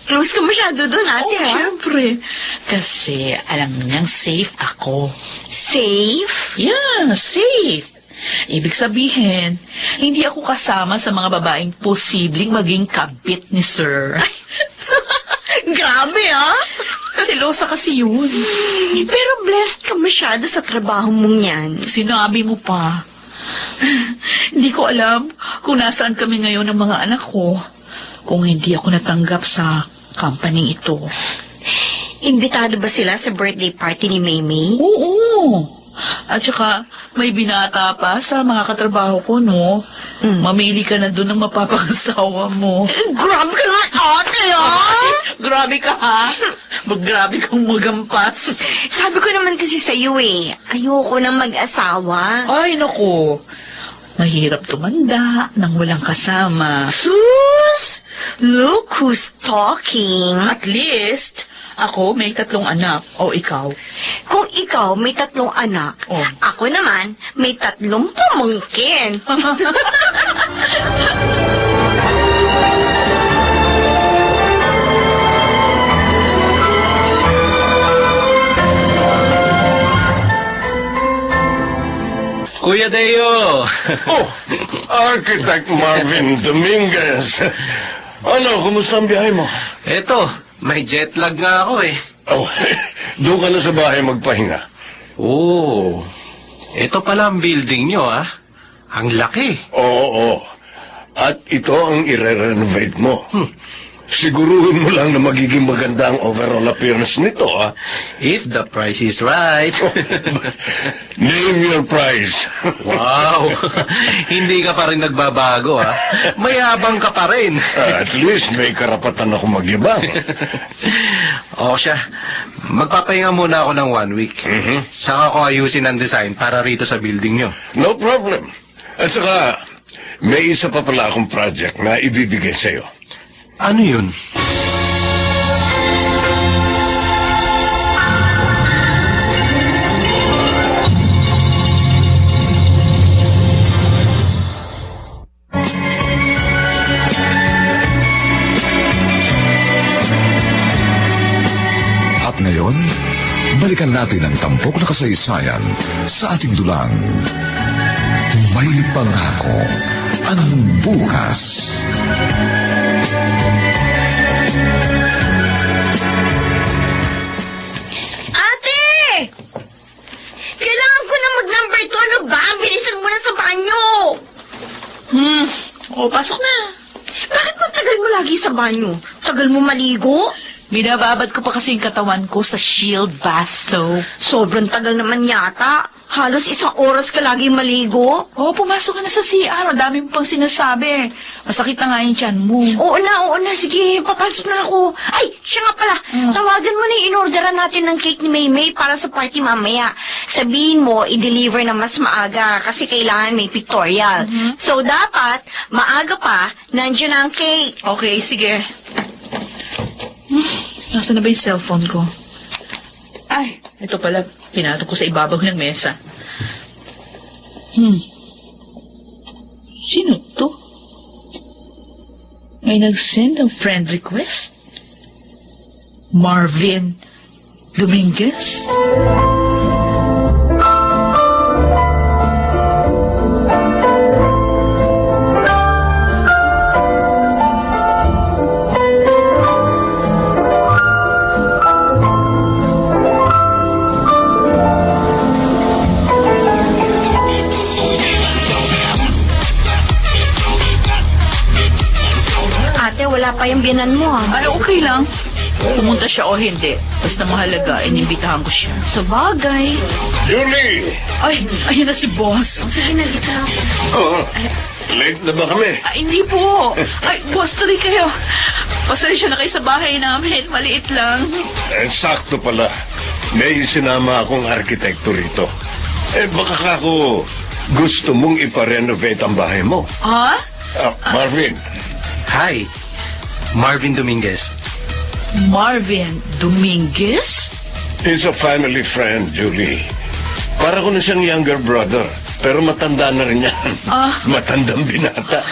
[SPEAKER 4] Close ka masyado doon, ate, ha?
[SPEAKER 3] Siyempre. Kasi alam niyang safe ako.
[SPEAKER 4] Safe?
[SPEAKER 3] Yeah, safe. Ibig sabihin, hindi ako kasama sa mga babaeng posibleng maging kabit ni sir.
[SPEAKER 4] Grabe, ha?
[SPEAKER 3] Selosa kasi yun.
[SPEAKER 4] Pero blessed ka masyado sa trabaho mong yan.
[SPEAKER 3] Sinabi mo pa. Hindi ko alam kung nasaan kami ngayon ng mga anak ko kung hindi ako natanggap sa company ito.
[SPEAKER 4] Imbitado ba sila sa birthday party ni Maymay?
[SPEAKER 3] Oo. At saka, may binata pa sa mga katrabaho ko, no? Mamili ka na doon ng mapapangasawa mo.
[SPEAKER 4] Grabe ka naman, ate,
[SPEAKER 3] Grabe ka, ha? Grabe kang magampas.
[SPEAKER 4] Sabi ko naman kasi sa'yo ayoko nang mag-asawa.
[SPEAKER 3] Ay, naku. Mahirap tumanda nang walang kasama.
[SPEAKER 4] Sus! Look who's talking.
[SPEAKER 3] At least, ako may 3 anak. O ikaw?
[SPEAKER 4] Kung ikaw may 3 anak, ako naman may 3 pamangkin.
[SPEAKER 8] Kuya Deo!
[SPEAKER 7] Architect Marvin Dominguez. Ano, kumusta ang biyahe mo?
[SPEAKER 8] Eto, may jet lag nga ako eh.
[SPEAKER 7] Oh, doon ka na sa bahay magpahinga.
[SPEAKER 8] Oo. Ito pala ang building nyo, ah. Ang laki.
[SPEAKER 7] Oo. At ito ang i-renovate mo. Siguruhin mo lang na magiging maganda ang overall appearance nito, ah.
[SPEAKER 8] If the price is right.
[SPEAKER 7] Name your price.
[SPEAKER 8] Wow. Hindi ka pa rin nagbabago, ah. Mayabang ka pa rin.
[SPEAKER 7] At least may karapatan ako magyabang.
[SPEAKER 8] O siya, magpapahinga muna ako ng 1 week. Saka ko ayusin ang design para rito sa building nyo.
[SPEAKER 7] No problem. At saka, may isa pa pala akong project na ibibigay sa'yo.
[SPEAKER 8] Ano yun?
[SPEAKER 6] At ngayon, balikan natin ang tampok na kasaysayan sa ating dulang. May pangako ang bukas.
[SPEAKER 4] Ate! Kailangan ko na mag-number 2. Ano ba? Bilisan mo na sa banyo.
[SPEAKER 3] Pasok na.
[SPEAKER 4] Bakit magtagal mo lagi sa banyo? Tagal mo maligo?
[SPEAKER 3] Binababad ko pa kasi yung katawan ko sa Shield Bath Soap.
[SPEAKER 4] Sobrang tagal naman yata. Halos 1 oras ka lagi maligo.
[SPEAKER 3] Pumasok ka na sa CR. Ang dami mo pang sinasabi. Masakit na nga yung tiyan mo.
[SPEAKER 4] Oo na. Sige, papasok na ako. Ay, siya nga pala. Tawagan mo na yung in-orderan natin ng cake ni Maymay para sa party mamaya. Sabihin mo, i-deliver na mas maaga kasi kailangan may pictorial. So, dapat, maaga pa, nandiyan na ang cake.
[SPEAKER 3] Okay, sige. Nasaan na ba yung cellphone ko? Ay, ito pala. Pinatong ko sa ibabaw ng mesa. Sino to? May nag-send ng friend request? Marvin Dominguez?
[SPEAKER 4] Ate, wala pa yung biyanan mo,
[SPEAKER 3] Ay, okay lang. Pumunta siya o hindi. Basta mahalaga, inimbitahan ko siya.
[SPEAKER 4] Sa bagay.
[SPEAKER 7] Julie!
[SPEAKER 3] Ay, ayun na si boss.
[SPEAKER 4] Sige na, dito.
[SPEAKER 7] Late na ba kami?
[SPEAKER 3] Ay, hindi po. Ay, boss, tuloy kayo. Pasensya na kayo sa bahay namin. Maliit lang.
[SPEAKER 7] Sakto pala. May sinama akong arkitekto rito. Baka kako gusto mong iparenovate ang bahay mo.
[SPEAKER 3] Ha?
[SPEAKER 7] Marvin.
[SPEAKER 8] Hi, Marvin Dominguez.
[SPEAKER 3] Marvin Dominguez?
[SPEAKER 7] He's a family friend, Julie. Para ko na siyang younger brother. Pero matanda na rin yan. Matandang binata.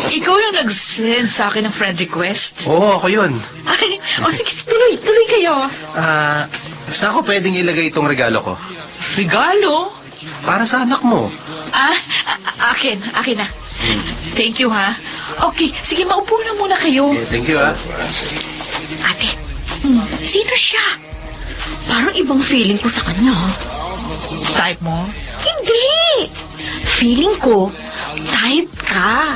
[SPEAKER 3] Ikaw yung nag-send sa akin ng friend request?
[SPEAKER 8] Oo, ako yun.
[SPEAKER 3] Ay, sige, tuloy kayo.
[SPEAKER 8] Saan ko pwedeng ilagay itong regalo ko?
[SPEAKER 3] Regalo?
[SPEAKER 8] Para sa anak mo.
[SPEAKER 3] Akin na. Thank you, ha? Okay, sige, maupo na muna kayo.
[SPEAKER 8] Thank you, ha?
[SPEAKER 4] Ate, sino siya? Parang ibang feeling ko sa kanya, ha?
[SPEAKER 3] Type mo?
[SPEAKER 4] Hindi! Feeling ko, type ka.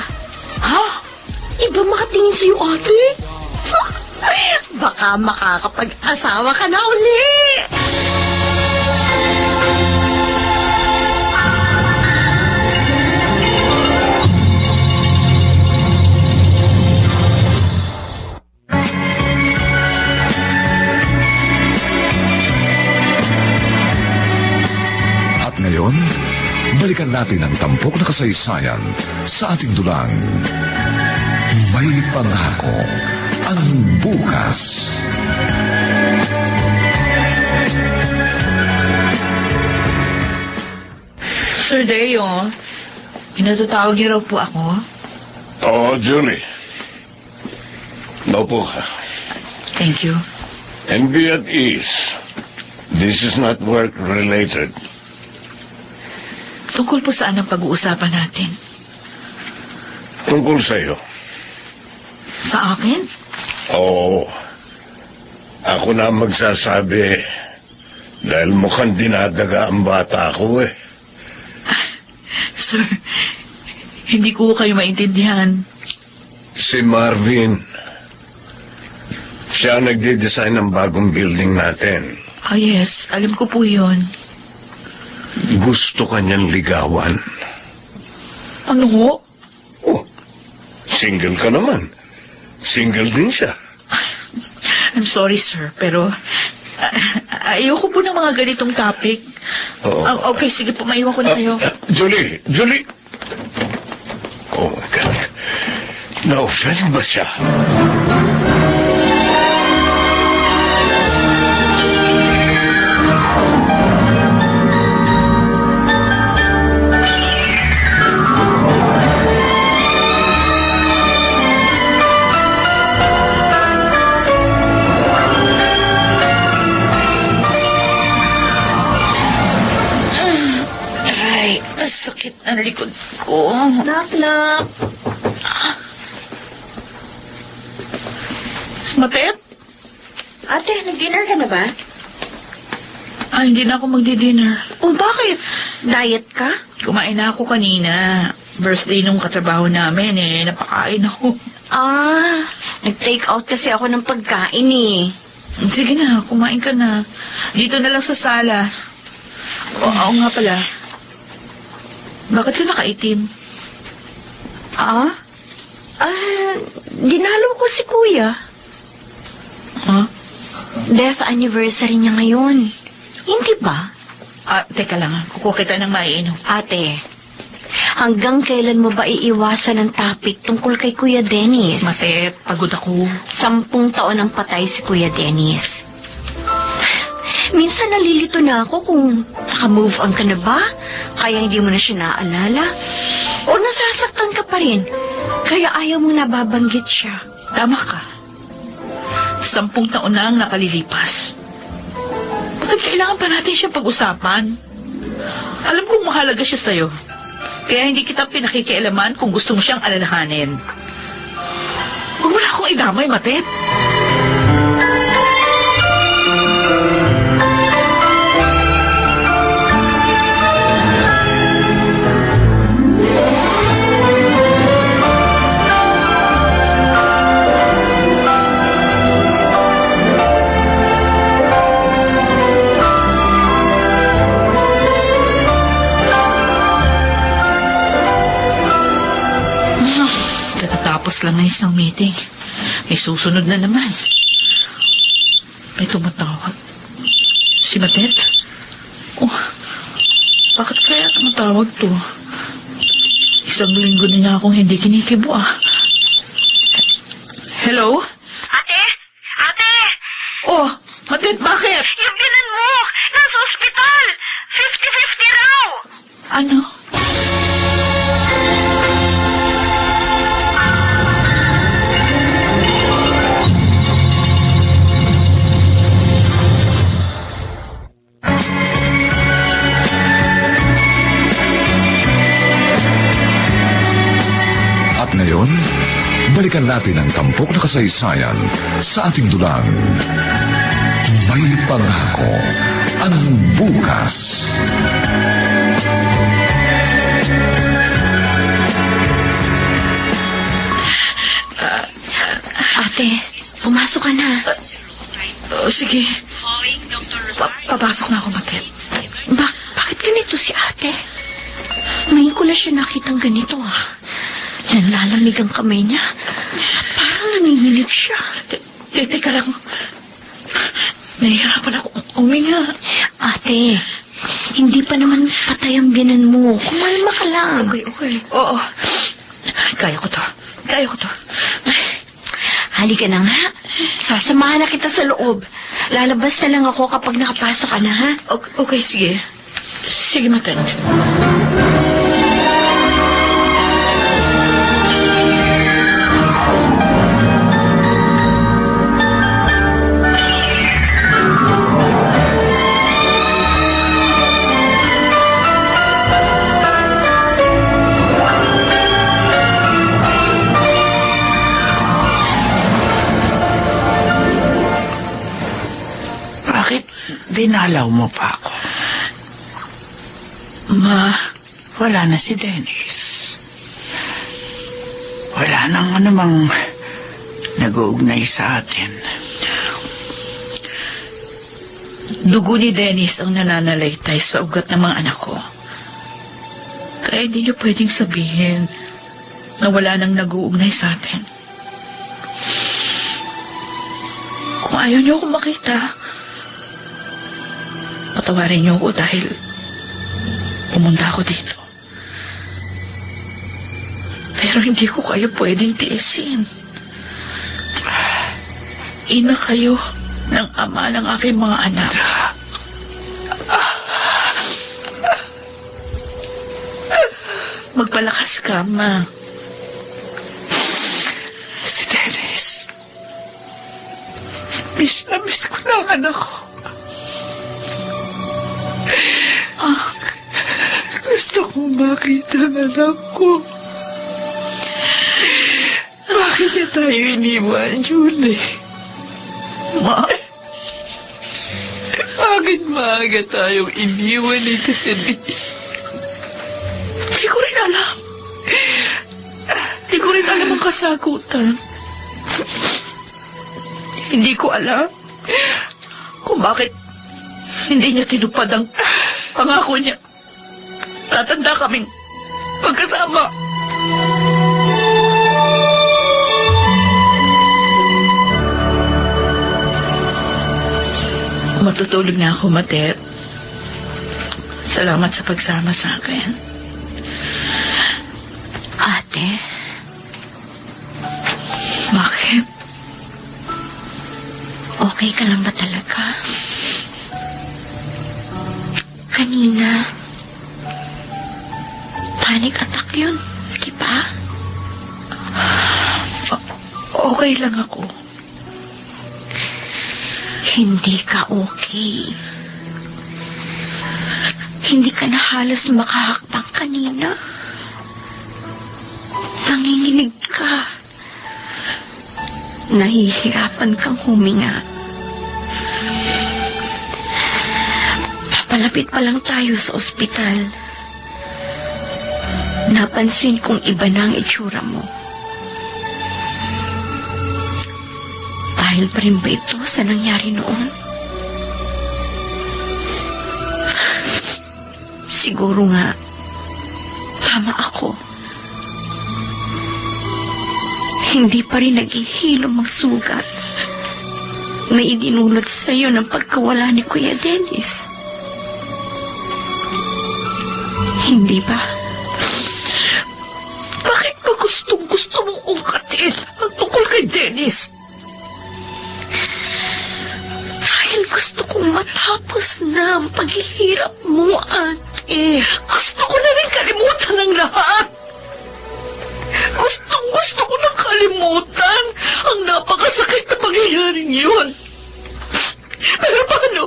[SPEAKER 3] Ha?
[SPEAKER 4] Iba makatingin sa'yo, ate. Baka makakapag-asawa ka na uli.
[SPEAKER 6] At ngayon, balikan natin ang tampok na kasaysayan sa ating dulang. May pangako ang bukas.
[SPEAKER 3] Sir Deo, pinatatawag niyo raw po ako.
[SPEAKER 7] Oo, Julie. Naupo ka.
[SPEAKER 3] Thank you.
[SPEAKER 7] And be at ease. This is not work-related.
[SPEAKER 3] Tungkol po saan ang pag-uusapan natin?
[SPEAKER 7] Tungkol sa'yo.
[SPEAKER 3] Sa akin?
[SPEAKER 7] Oo. Ako na magsasabi dahil mukhang dinadaga ang bata ko eh.
[SPEAKER 3] Sir, hindi ko kayo maintindihan.
[SPEAKER 7] Si Marvin. Siya ang nagde-design ng bagong building natin.
[SPEAKER 3] Ah, yes. Alam ko po yun.
[SPEAKER 7] Gusto kanyang ligawan.
[SPEAKER 3] Ano ho?
[SPEAKER 7] Oh, single ka naman. Single din siya.
[SPEAKER 3] I'm sorry, sir, pero ayoko po ng mga ganitong topic.
[SPEAKER 7] Oo.
[SPEAKER 3] Okay, sige po, maiwan ko na kayo.
[SPEAKER 7] Julie! Julie! Oh my God. Na-offend ba siya?
[SPEAKER 3] Sakit ang likod ko.
[SPEAKER 4] Knock.
[SPEAKER 3] Matet?
[SPEAKER 4] Ate, nag-dinner ka na ba?
[SPEAKER 3] Hindi na ako magdi-dinner.
[SPEAKER 4] Oh, bakit? Diet ka?
[SPEAKER 3] Kumain na ako kanina. Birthday nung katrabaho namin napakain ako.
[SPEAKER 4] Nag-take out kasi ako ng pagkain eh.
[SPEAKER 3] Sige na, kumain ka na. Dito na lang sa sala. Oo nga pala. Bakit ka nakaitim?
[SPEAKER 4] Dinalo ko si Kuya. Death anniversary niya ngayon. Hindi ba?
[SPEAKER 3] Teka lang, kukuha kita ng maiinom.
[SPEAKER 4] Ate, hanggang kailan mo ba iiwasan ang topic tungkol kay Kuya Dennis?
[SPEAKER 3] Matet, pagod ako.
[SPEAKER 4] 10 taon ang patay si Kuya Dennis. Minsan nalilito na ako kung naka-move on ka na ba? Kaya hindi mo na siya naaalala? O nasasaktan ka pa rin? Kaya ayaw mong nababanggit siya?
[SPEAKER 3] Tama ka. 10 taon na ang nakalilipas. Bakit kailangan pa natin siyang pag-usapan? Alam kong mahalaga siya sa'yo. Kaya hindi kita pinakikialaman kung gusto mo siyang alalahanin. Huwag mo na akong idamay, Matet. Tapos lang na isang meeting. May susunod na naman. May tumatawag. Si Matet? Oh, bakit kaya tumatawag to? Isang linggo na akong hindi kinikibo Hello?
[SPEAKER 9] Ate? Ate!
[SPEAKER 3] Oh, Matet, bakit?
[SPEAKER 9] Yung binan mo! Nasa ospital! 50-50 raw!
[SPEAKER 3] Ano?
[SPEAKER 6] Ngayon, balikan natin ang tampok na kasaysayan sa ating dulang. May pangako ang bukas.
[SPEAKER 4] Ate, Pumasok ka na.
[SPEAKER 3] Sige. Papasok na ako, Matet.
[SPEAKER 4] Bakit ganito si ate? Ngayon ko lang siya nakitang ganito, ah. Nanlalamig ang kamay niya. At parang nanginginig siya.
[SPEAKER 3] Teka lang. Nahihirapan ako uminga.
[SPEAKER 4] Ate, hindi pa naman patay ang biyanan mo. Kumalma ka lang.
[SPEAKER 3] Okay. Oo. Kaya ko to.
[SPEAKER 4] Halika na nga. Sasamahan na kita sa loob. Lalabas na lang ako kapag nakapasok ka na, ha?
[SPEAKER 3] Okay, sige. Sige, Matet.
[SPEAKER 5] Dinalaw mo pa ako.
[SPEAKER 3] Ma,
[SPEAKER 5] wala na si Dennis. Wala nang anumang nag-uugnay sa atin.
[SPEAKER 3] Dugo ni Dennis ang nananalaytay sa ugat ng mga anak ko. Kaya hindi niyo pwedeng sabihin na wala nang nag-uugnay sa atin. Kung ayaw niyo ako makita, patawarin niyo ako dahil pumunta ako dito. Pero hindi ko kayo pwedeng tiisin. Ina kayo ng ama ng aking mga anak. Magpalakas ka, Ma.
[SPEAKER 5] Si Dennis. Miss na miss ko na ang anak ko. Gusto kong makita ang anak ko. Bakit niya tayo iniwan, Julie?
[SPEAKER 3] Ma?
[SPEAKER 5] Bakit maaga tayong iniwan ni Dennis?
[SPEAKER 3] Hindi ko rin alam. Hindi ko rin alam ang kasagutan. Hindi ko alam kung bakit hindi niya tinupad ang pangako niya. Tatanda kaming magkasama. Matutulog na ako, Matet. Salamat sa pagsama sa akin.
[SPEAKER 4] Ate?
[SPEAKER 3] Bakit?
[SPEAKER 4] Okay ka lang ba talaga? Kanina, panic attack yun, di ba?
[SPEAKER 3] Okay lang ako.
[SPEAKER 4] Hindi ka okay. Hindi ka na halos makahakbang kanina. Nanginginig ka. Nahihirapan kang huminga. Papalapit pa lang tayo sa ospital. Napansin kong iba na ang itsura mo. Dahil pa rin ba ito sa nangyari noon? Siguro nga, tama ako. Hindi pa rin naghihilom ang sugat na idinulot sa iyo ng pagkawala ni Kuya Dennis. Hindi ba?
[SPEAKER 3] Bakit ba gustong-gusto mong ungkatin ang tungkol kay Dennis?
[SPEAKER 4] Dahil gusto kong matapos na ang paghihirap mo, ate.
[SPEAKER 3] Gusto ko na rin kalimutan ang lahat. Gusto ko nang kalimutan ang napakasakit na pangyayaring yun. Pero paano?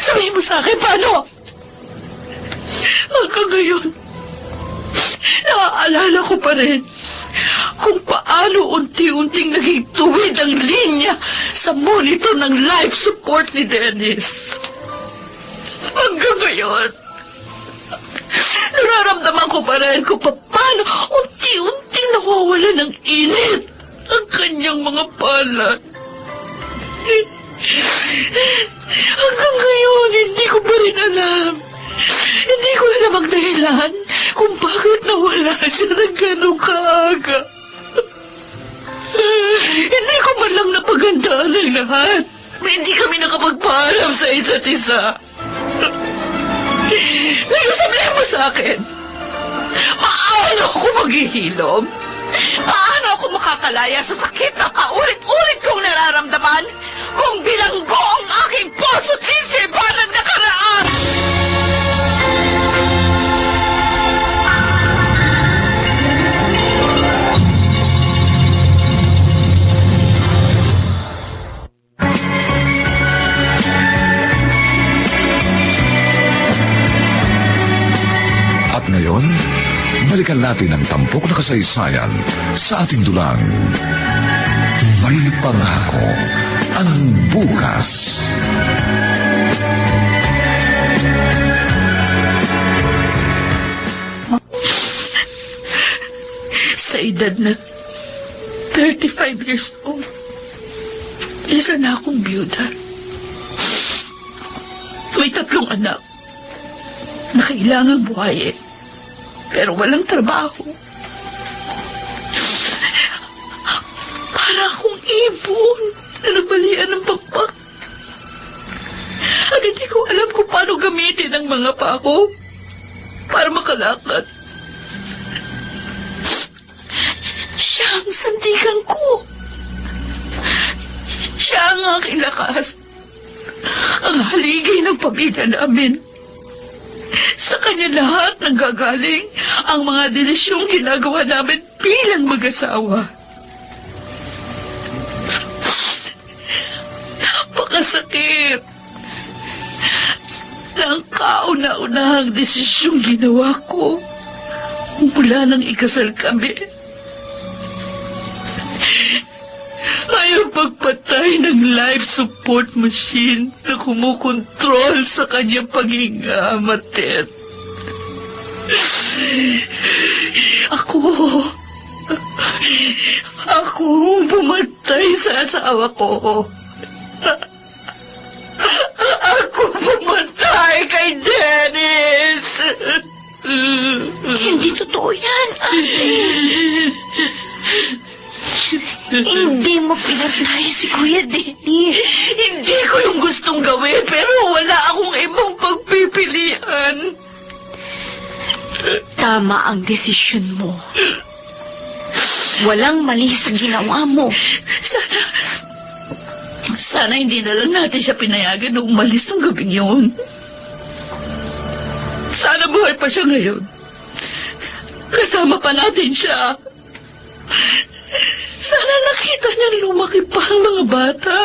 [SPEAKER 3] Sabihin mo sa akin, paano? Hanggang ngayon, naaalala ko pa rin kung paano unti-unting naging tuwid ang linya sa monitor ng life support ni Dennis. Hanggang ngayon, nararamdaman ko pa rin kung paano unti-unting nawawala ng init ang kanyang mga palad. Hanggang ngayon, hindi ko pa rin alam. Hindi ko alam ang dahilan kung bakit nawala siya ng ganong kaaga. Hindi ko man lang napagandaan ang lahat. Hindi kami nakapagpaalam sa isa't isa. Ngayon sabihin mo sa akin, paano ako maghihilom? Paano ako makakalaya sa sakit na paulit-ulit kong nararamdaman kung bilanggo ang aking puso't isipan ng nakaraan?
[SPEAKER 6] At ngayon, balikan natin ang tampok na kasaysayan sa ating dulang. May pangako ang bukas.
[SPEAKER 3] Sa edad na 35 years old, isa na akong byuda. May 3 anak na kailangang buhayin, pero walang trabaho. Para akong ibon na nabalian ng pakpak. At hindi ko alam kung paano gamitin ang mga pako para makalakad. Siya ang sandigan ko. Siya ang aking lakas. Ang haligay ng pamilya namin. Sa kanya lahat nanggagaling ang mga delisyong ginagawa namin bilang mag-asawa. Napakasakit na ang kauna-unahang desisyong ginawa ko mula nang ikasal kami ay ang pagpatay ng life support machine na kumukontrol sa kanyang paghinga, Matet. Ako pumatay sa asawa ko. Ako pumatay kay Dennis.
[SPEAKER 4] Hindi totoo yan, ate. Hindi mo pinatay si Kuya Dennis.
[SPEAKER 3] Hindi ko yung gustong gawin, pero wala akong ibang pagpipilian.
[SPEAKER 4] Tama ang desisyon mo. Walang mali sa ginawa mo.
[SPEAKER 3] Sana hindi na lang natin siya pinayagan na umalis ng gabing yun. Sana buhay pa siya ngayon. Kasama pa natin siya. Sana nakita niyang lumaki pa ang mga bata.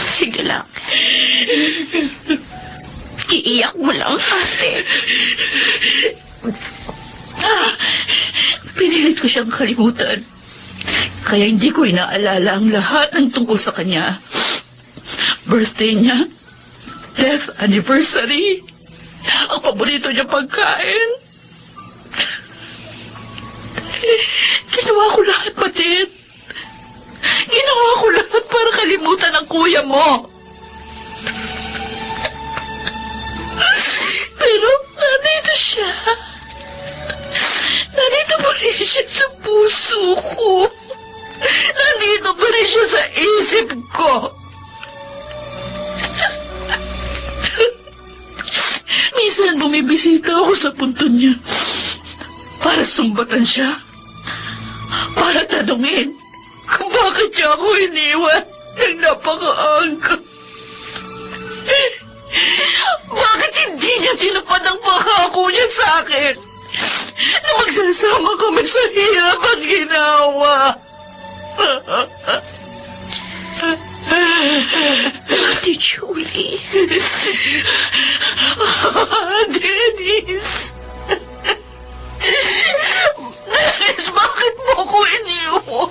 [SPEAKER 4] Sige lang. Iiyak mo lang, ate.
[SPEAKER 3] Pinilit ko siyang kalimutan. Kaya hindi ko inaalala ang lahat ng tungkol sa kanya. Birthday niya, death anniversary, ang paborito niya pagkain. Ginawa ko lahat, Matet. Ginawa ko lahat para kalimutan ang kuya mo. Pero nandito siya. Nandito pa rin siya sa puso ko. Nandito pa rin siya sa isip ko. Minsan bumibisita ako sa punto niya para sumbatan siya, para tanungin kung bakit niya ako iniwan ng napakaangka. Bakit hindi niya tinupad ang pangako niya sa akin na magsasama kami sa hirap at ginawa?
[SPEAKER 4] Ate Julie.
[SPEAKER 3] Dennis. Dennis, bakit mo ko iniwan?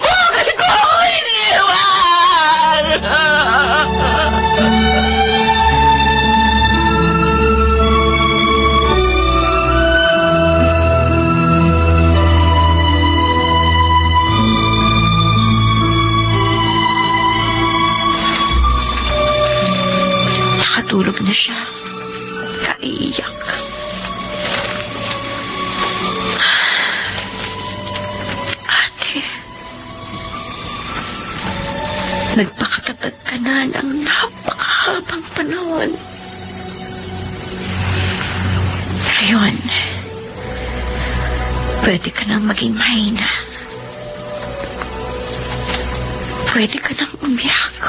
[SPEAKER 3] Bakit mo ko iniwan?
[SPEAKER 4] Nagpakatatag ka na ng napakahabang panahon. Ngayon, pwede ka nang maging mahina. Pwede ka nang umiyak.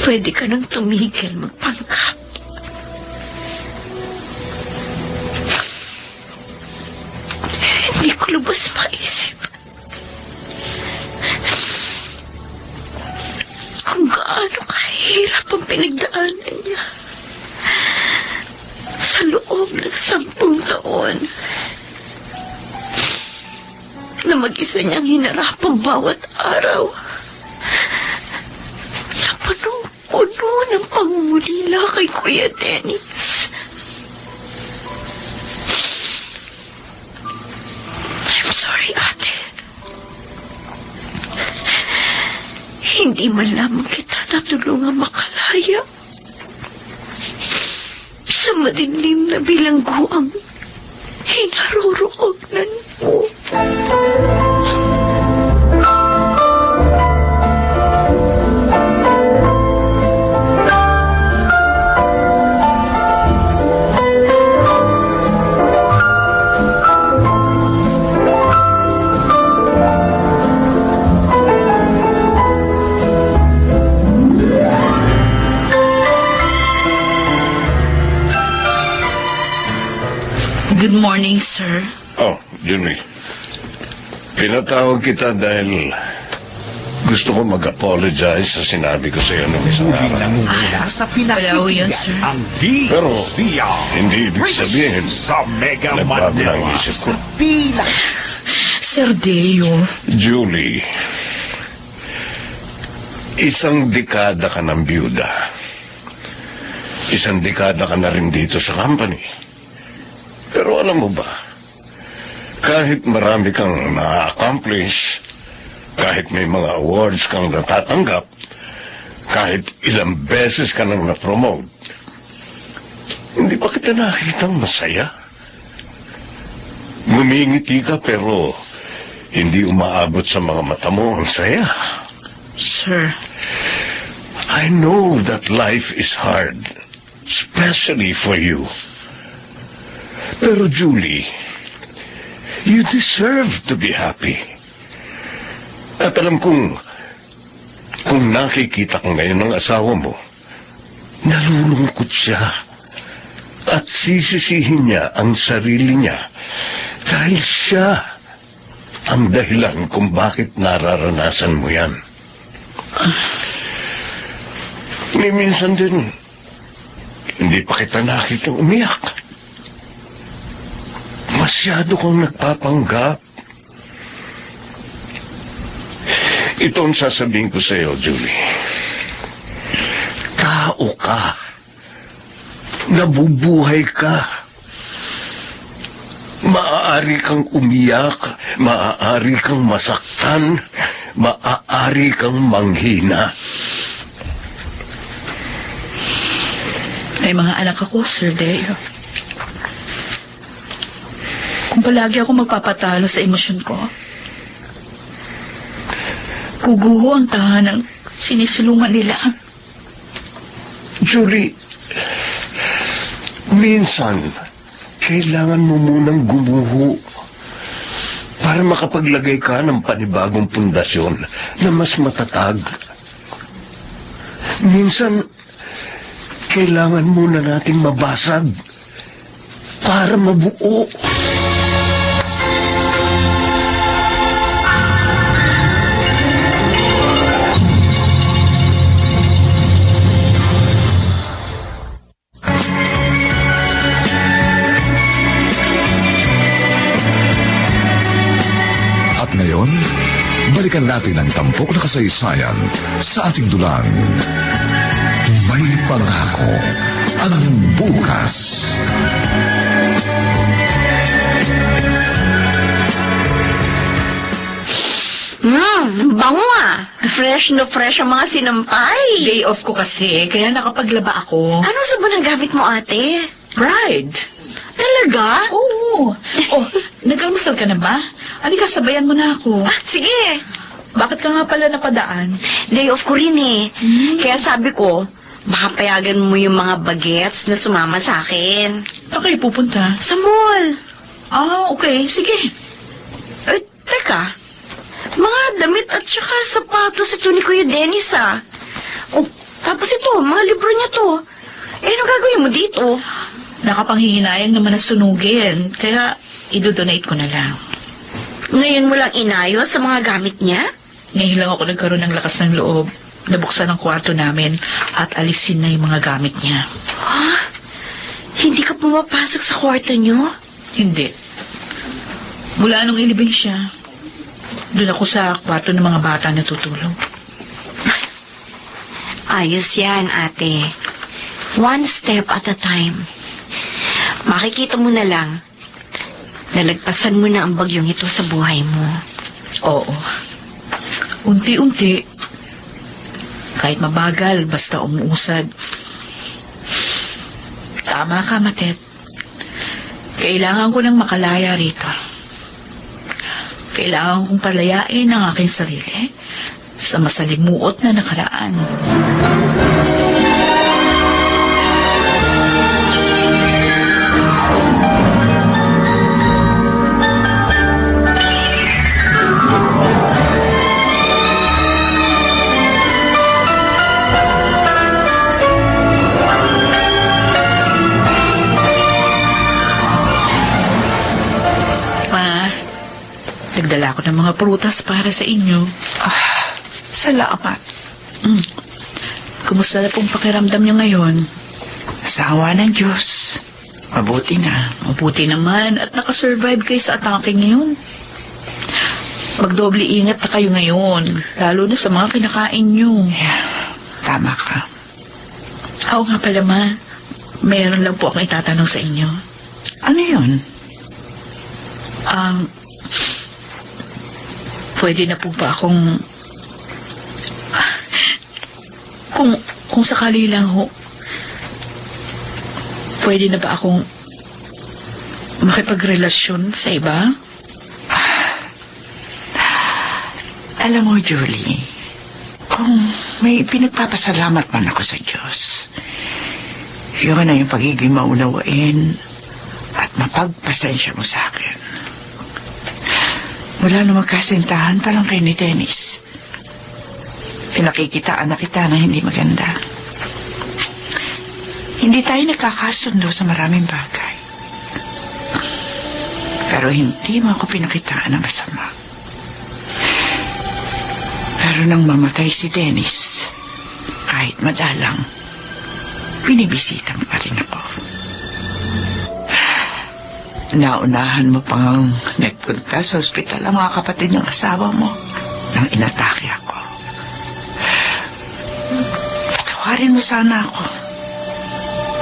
[SPEAKER 4] Pwede ka nang tumigil magpanggap. Hindi ko lubos maisip kung gaano kahirap ang pinagdaanan niya sa loob ng 10 taon na mag-isa niyang hinarap ang bawat araw na punong-puno ng pangungulila kay Kuya Dennis. I'm sorry, ate. Hindi man lamang kita natulungan makalaya sa madilim na bilangguang hinaroroonan mo.
[SPEAKER 3] Good morning, sir.
[SPEAKER 7] Oh, Julie. Pinatawag kita dahil gusto ko mag-apologize sa sinabi ko sa iyo nung isang araw.
[SPEAKER 10] Sa
[SPEAKER 3] Wala ho yan, sir.
[SPEAKER 10] ang
[SPEAKER 7] Pero,
[SPEAKER 10] DCR.
[SPEAKER 7] hindi ibig sabihin
[SPEAKER 10] Sa Mega
[SPEAKER 7] nagbago
[SPEAKER 10] Manila.
[SPEAKER 7] ang isip ko.
[SPEAKER 10] Sa pila.
[SPEAKER 3] Sir Deo.
[SPEAKER 7] Julie, isang dekada ka ng byuda. Isang dekada ka na rin dito sa company. Pero alam mo ba, kahit marami kang na-accomplish, kahit may mga awards kang natatanggap, kahit ilang beses ka nang na-promote, hindi pa kita nakitang masaya. Ngumingiti ka pero hindi umaabot sa mga mata mo ang saya.
[SPEAKER 3] Sir.
[SPEAKER 7] I know that life is hard, especially for you. Pero Julie, you deserve to be happy. At alam kong nakikita ko ngayon ng asawa mo, nalulungkot siya. At sisisihin niya ang sarili niya dahil siya ang dahilan kung bakit nararanasan mo yan. Ni minsan din, hindi pa kita nakitang umiyak. Masyado kang nagpapanggap. Ito ang sasabihin ko sa iyo, Julie. Tao ka. Nabubuhay ka. Maaari kang umiyak, maaari kang masaktan, maaari kang manghina.
[SPEAKER 3] May mga anak ako, Sir Deo. Kung palagi ako magpapatalo sa emosyon ko, kuguho ang tahanang sinisulungan nila.
[SPEAKER 7] Julie, minsan, kailangan mo munang gumuho para makapaglagay ka ng panibagong pundasyon na mas matatag. Minsan, kailangan muna nating mabasag para mabuo.
[SPEAKER 6] Balikan natin ang tampok na kasaysayan sa ating dulang. May pangako ang bukas.
[SPEAKER 4] Bango ah. Fresh na fresh ang mga sinampay.
[SPEAKER 3] Day off ko kasi, kaya nakapaglaba ako.
[SPEAKER 4] Ano sabon ang gamit mo, ate?
[SPEAKER 3] Pride.
[SPEAKER 4] Talaga?
[SPEAKER 3] Oo. Oh, nag-almusal ka na ba? Halika, sabayan mo na ako.
[SPEAKER 4] Ah, sige.
[SPEAKER 3] Bakit ka nga pala napadaan?
[SPEAKER 4] Day off ko rin eh. Kaya sabi ko, baka payagan mo yung mga bagets na sumama sa akin.
[SPEAKER 3] Saan kayo pupunta?
[SPEAKER 4] Sa mall.
[SPEAKER 3] Ah, okay. Sige.
[SPEAKER 4] Teka. Mga damit at saka sapatos ito ni Kuya Dennis ah. Oh, tapos ito, mga libro niya to. Anong gagawin mo dito?
[SPEAKER 3] Nakapanghihinayang naman na sunugin. Kaya, idodonate ko na lang.
[SPEAKER 4] Ngayon mo lang inayos sa mga gamit niya?
[SPEAKER 3] Ngayon lang ako nagkaroon ng lakas ng loob. Nabuksan ang kwarto namin at alisin na yung mga gamit niya.
[SPEAKER 4] Ha? Hindi ka pumapasok sa kwarto niyo?
[SPEAKER 3] Hindi. Mula nung ilibing siya, doon ako sa kwarto ng mga bata natutulog.
[SPEAKER 4] Ayos yan, ate. One step at a time. Makikita mo na lang, nalagpasan mo na ang bagyong ito sa buhay mo.
[SPEAKER 3] Oo. Unti-unti. Kahit mabagal, basta umuusad. Tama ka, Matet. Kailangan ko nang makalaya rito. Kailangan kong palayain ang aking sarili sa masalimuot na nakaraan. Nagdala ko ng mga prutas para sa inyo.
[SPEAKER 5] Salamat.
[SPEAKER 3] Kumusta na pong pakiramdam niyo ngayon?
[SPEAKER 5] Sa awa ng Diyos, mabuti na.
[SPEAKER 3] Mabuti naman at nakasurvive kayo sa atake ngayon. Magdoble ingat na kayo ngayon, lalo na sa mga kinakain niyo.
[SPEAKER 5] Yeah, tama ka.
[SPEAKER 3] Oo nga pala, Ma. Meron lang po akong itatanong sa inyo.
[SPEAKER 5] Ano yun?
[SPEAKER 3] Pwede na po ba akong... Kung sakali lang ho, pwede na ba akong makipagrelasyon sa iba?
[SPEAKER 5] Alam mo, Julie, kung may pinagpapasalamat man ako sa Diyos, yun na yung pagiging maunawain at mapagpasensya mo sa akin. Mula nung magkasintahan pa lang kayo ni Dennis, pinakikitaan na kita na hindi maganda. Hindi tayo nakakasundo sa maraming bagay. Pero hindi mo ako pinakitaan na masama. Pero nang mamatay si Dennis, kahit madalang, binibisita mo pa rin ako. Naunahan mo pang nagpunta sa ospital ang mga kapatid ng asawa mo nang inatake ako. Patawarin mo sana ako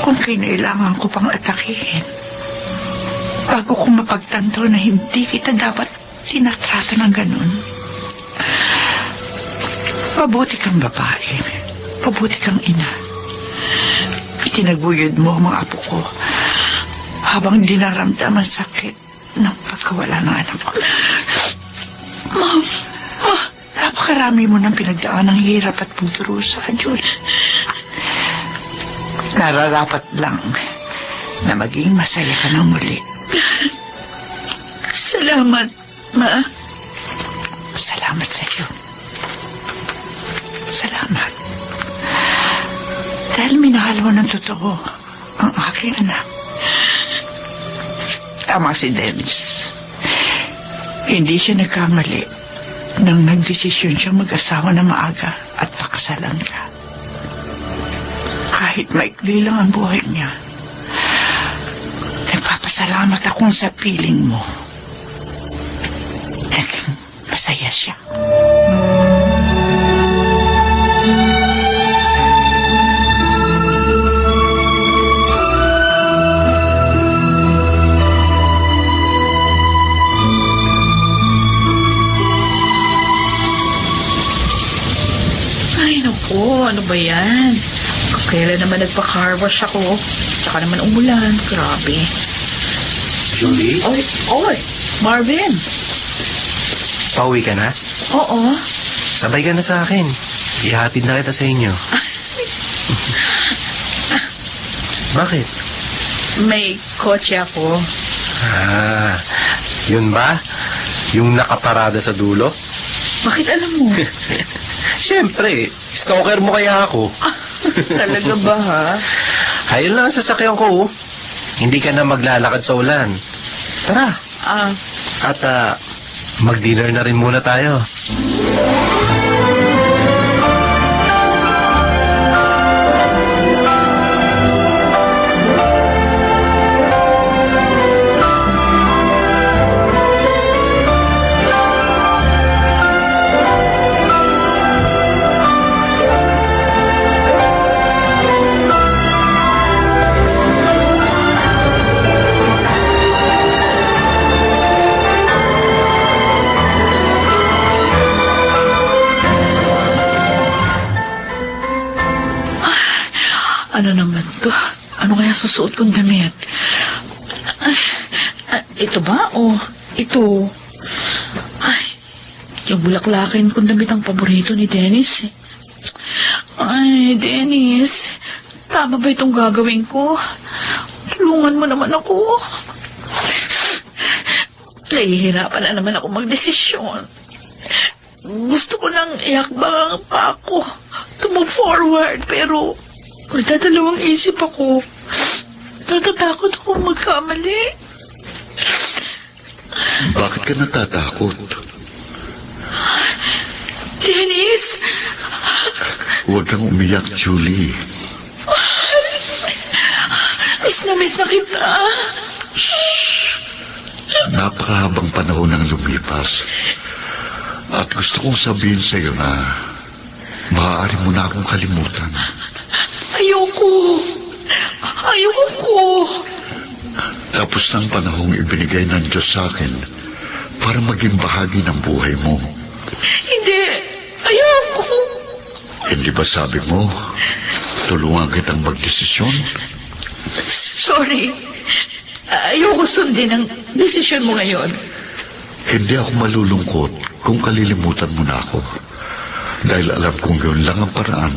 [SPEAKER 5] kung kailangan ko pang atakihin bago ko mapagtanto na hindi kita dapat tinatrato ng ganun. Mabuti kang babae, mabuti kang ina. Itinaguyod mo ang mga apo ko habang dinaramdam ang sakit ng pagkawala ng anak ko.
[SPEAKER 3] Ma'am,
[SPEAKER 5] napakarami mo ng pinagdaan ng hirap at pagdurusa, Julie. Nararapat lang na maging masaya ka ng muli.
[SPEAKER 3] Salamat, Ma.
[SPEAKER 5] Salamat sa iyo. Salamat. Dahil minahal mo ng totoo ang aking anak. Tama si Dennis. Hindi siya nagkamali nang nagdesisyon siyang mag-asawa na maaga at pakasalan ka. Kahit maikli lang ang buhay niya, nagpapasalamat akong sa piling mo. Naging masaya siya.
[SPEAKER 3] Ano ba yan? Kailan naman nagpa-car wash ako? Tsaka naman umulan. Grabe.
[SPEAKER 8] Julie?
[SPEAKER 3] Oy, Marvin.
[SPEAKER 8] Pauwi ka na?
[SPEAKER 3] Oo.
[SPEAKER 8] sabay ka na sa akin. Ihatid na kita sa inyo. Bakit?
[SPEAKER 3] May kotse ako.
[SPEAKER 8] Yun ba? Yung nakaparada sa dulo?
[SPEAKER 3] Bakit alam mo?
[SPEAKER 8] Siyempre, stalker mo kaya ako.
[SPEAKER 3] Talaga ba, ha?
[SPEAKER 8] Ayun lang ang sasakyan ko. Hindi ka na maglalakad sa ulan. Tara. At mag-dinner na rin muna tayo.
[SPEAKER 3] Ano naman to? Ano kaya susuot kong damit? Ito ba? O ito? Ay, yung bulaklakin kong damit ang paborito ni Dennis. Ay, Dennis, tama ba itong gagawin ko? Tulungan mo naman ako. Nahihirapan na naman ako magdesisyon. Gusto ko nang iakbang pa ako to move forward, pero magdadalawang isip ako. Natatakot ako magkamali.
[SPEAKER 2] Bakit ka natatakot?
[SPEAKER 3] Dennis!
[SPEAKER 2] Huwag kang umiyak, Julie.
[SPEAKER 3] Miss na kita.
[SPEAKER 2] Napakahabang panahon ang lumipas. At gusto kong sabihin sa'yo na maaari mo na akong kalimutan. Ayoko. Tapos ng panahong ibinigay ng Diyos sa akin para maging bahagi ng buhay mo.
[SPEAKER 3] Hindi. Ayoko.
[SPEAKER 2] Hindi ba sabi mo, tulungan kitang magdesisyon?
[SPEAKER 3] Sorry. Ayoko sundin ang desisyon mo ngayon.
[SPEAKER 2] Hindi ako malulungkot kung kalilimutan mo na ako. Dahil alam kong yun lang ang paraan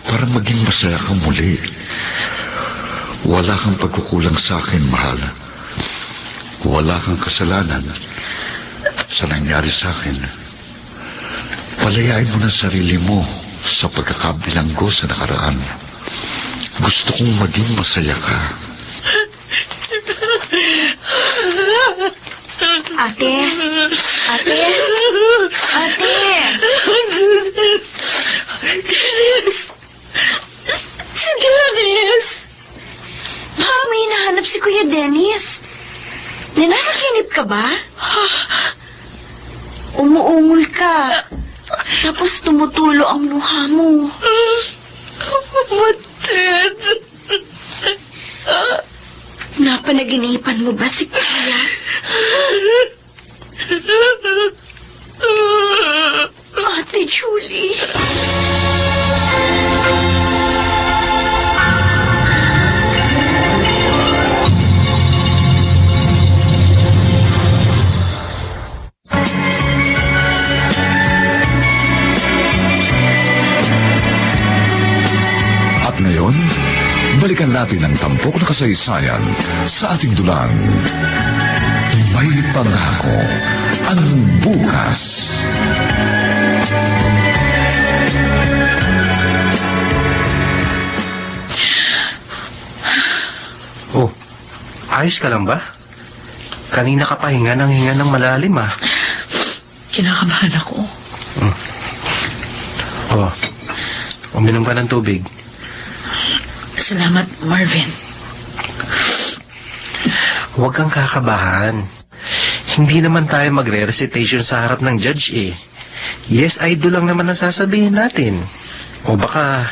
[SPEAKER 2] para maging masaya kang muli. Wala kang pagkukulang sa akin, mahal. Wala kang kasalanan sa nangyari sa akin. Palayain mo na sarili mo sa pagkakabilanggo sa nakaraan. Gusto kong maging masaya ka.
[SPEAKER 4] Ate!
[SPEAKER 3] Dennis! Si Dennis!
[SPEAKER 4] Baka may hinahanap si Kuya Dennis. Nananaginip ka ba? Umuungol ka. Tapos tumutulo ang luha mo.
[SPEAKER 3] Mated!
[SPEAKER 4] Napanaginipan mo ba si Kuya? Ate Julie.
[SPEAKER 6] At ngayon, balikan natin ang tampok na kasaysayan sa ating dulang. May pangako ang bukas.
[SPEAKER 8] Oh, ayos ka lang ba? Kanina ka pa hinga ng malalim, ah.
[SPEAKER 3] Kinakabahan ako.
[SPEAKER 8] Oh, uminom ka ng tubig.
[SPEAKER 3] Salamat, Marvin.
[SPEAKER 8] Huwag kang kakabahan. Hindi naman tayo magre-recitation sa harap ng judge, eh. Yes, I do lang naman ang sasabihin natin. O baka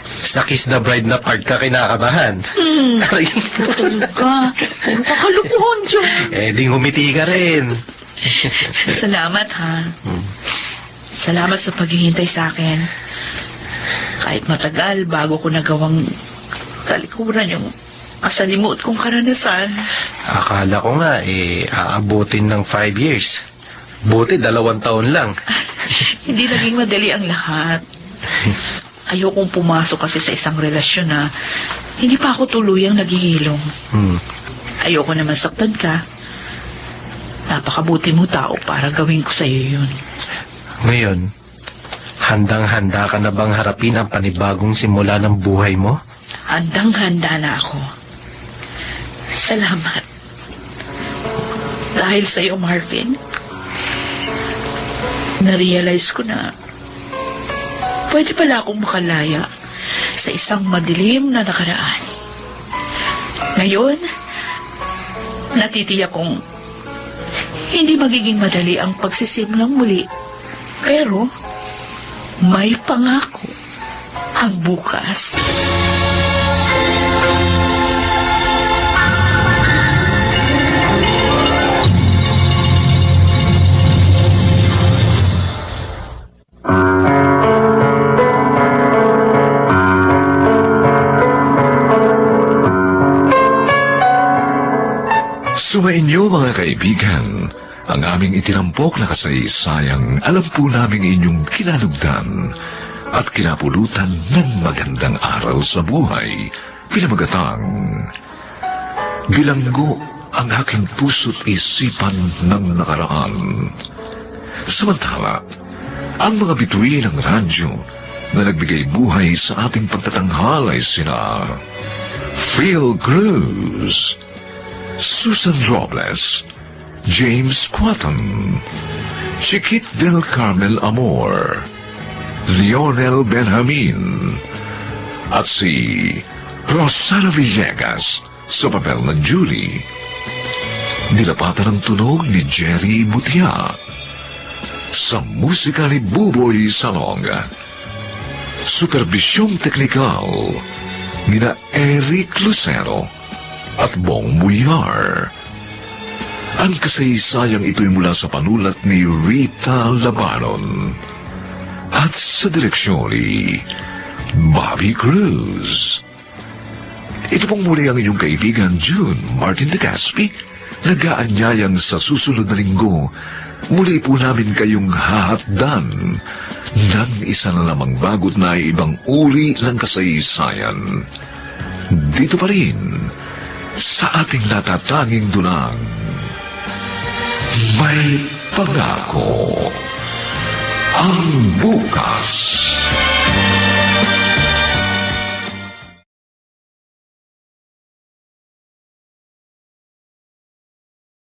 [SPEAKER 8] sa Kiss the Bride na part ka kinakabahan.
[SPEAKER 3] Tulog ka. Puro kakalukuhan dyan.
[SPEAKER 8] Di ngumiti ka rin.
[SPEAKER 3] Salamat, ha. Salamat sa paghihintay sa akin. Kahit matagal bago ko nagawang talikuran yung masalimuot kong karanasan.
[SPEAKER 8] Akala ko nga, aabutin ng 5 years. Buti 2 taon lang.
[SPEAKER 3] Hindi naging madali ang lahat. Ayokong pumasok kasi sa isang relasyon na hindi pa ako tuluyang naghihilom. Ayoko naman saktan ka. Napakabuti mo tao para gawin ko sa'yo yun.
[SPEAKER 8] Ngayon, handang-handa ka na bang harapin ang panibagong simula ng buhay mo?
[SPEAKER 3] Handang-handa na ako. Salamat. Dahil sa'yo, Marvin, na-realize ko na pwede pala akong makalaya sa isang madilim na nakaraan. Ngayon, natitiyak kong hindi magiging madali ang pagsisimulang muli. Pero, may pangako ang bukas.
[SPEAKER 6] Sumainyo mga kaibigan, ang aming itinampok na kasaysayang alam po namin inyong kinalugdan at kinapulutan ng magandang aral sa buhay, pinamagatang bilanggo ang aking puso't isipan ng nakaraan. Samantala, ang mga bituin ng radyo na nagbigay buhay sa ating pagtatanghal ay sina Phil Cruz, Susan Robles, James Quatton, Chiquit del Carmel Amor, Lionel Benjamin, at si Rosana Villegas sa papel na Julie. Nilapatan ang tunog ni Jerry Mutia. Sa musika ni Buboy Salonga. Supervisyong teknikal nina Eric Lucero at Bong Muyar. Ang kasaysayang ito'y mula sa panulat ni Rita Labanon at sa direksyon ni Bobby Cruz. Ito pong muli ang inyong kaibigan June Martin de Gaspi, nag-aanyayang sa susunod na linggo muli po namin kayong hahatdan ng isa na namang bagot na ibang uri ng kasaysayan. Dito pa rin sa ating natatanging dunang may pangako ang bukas.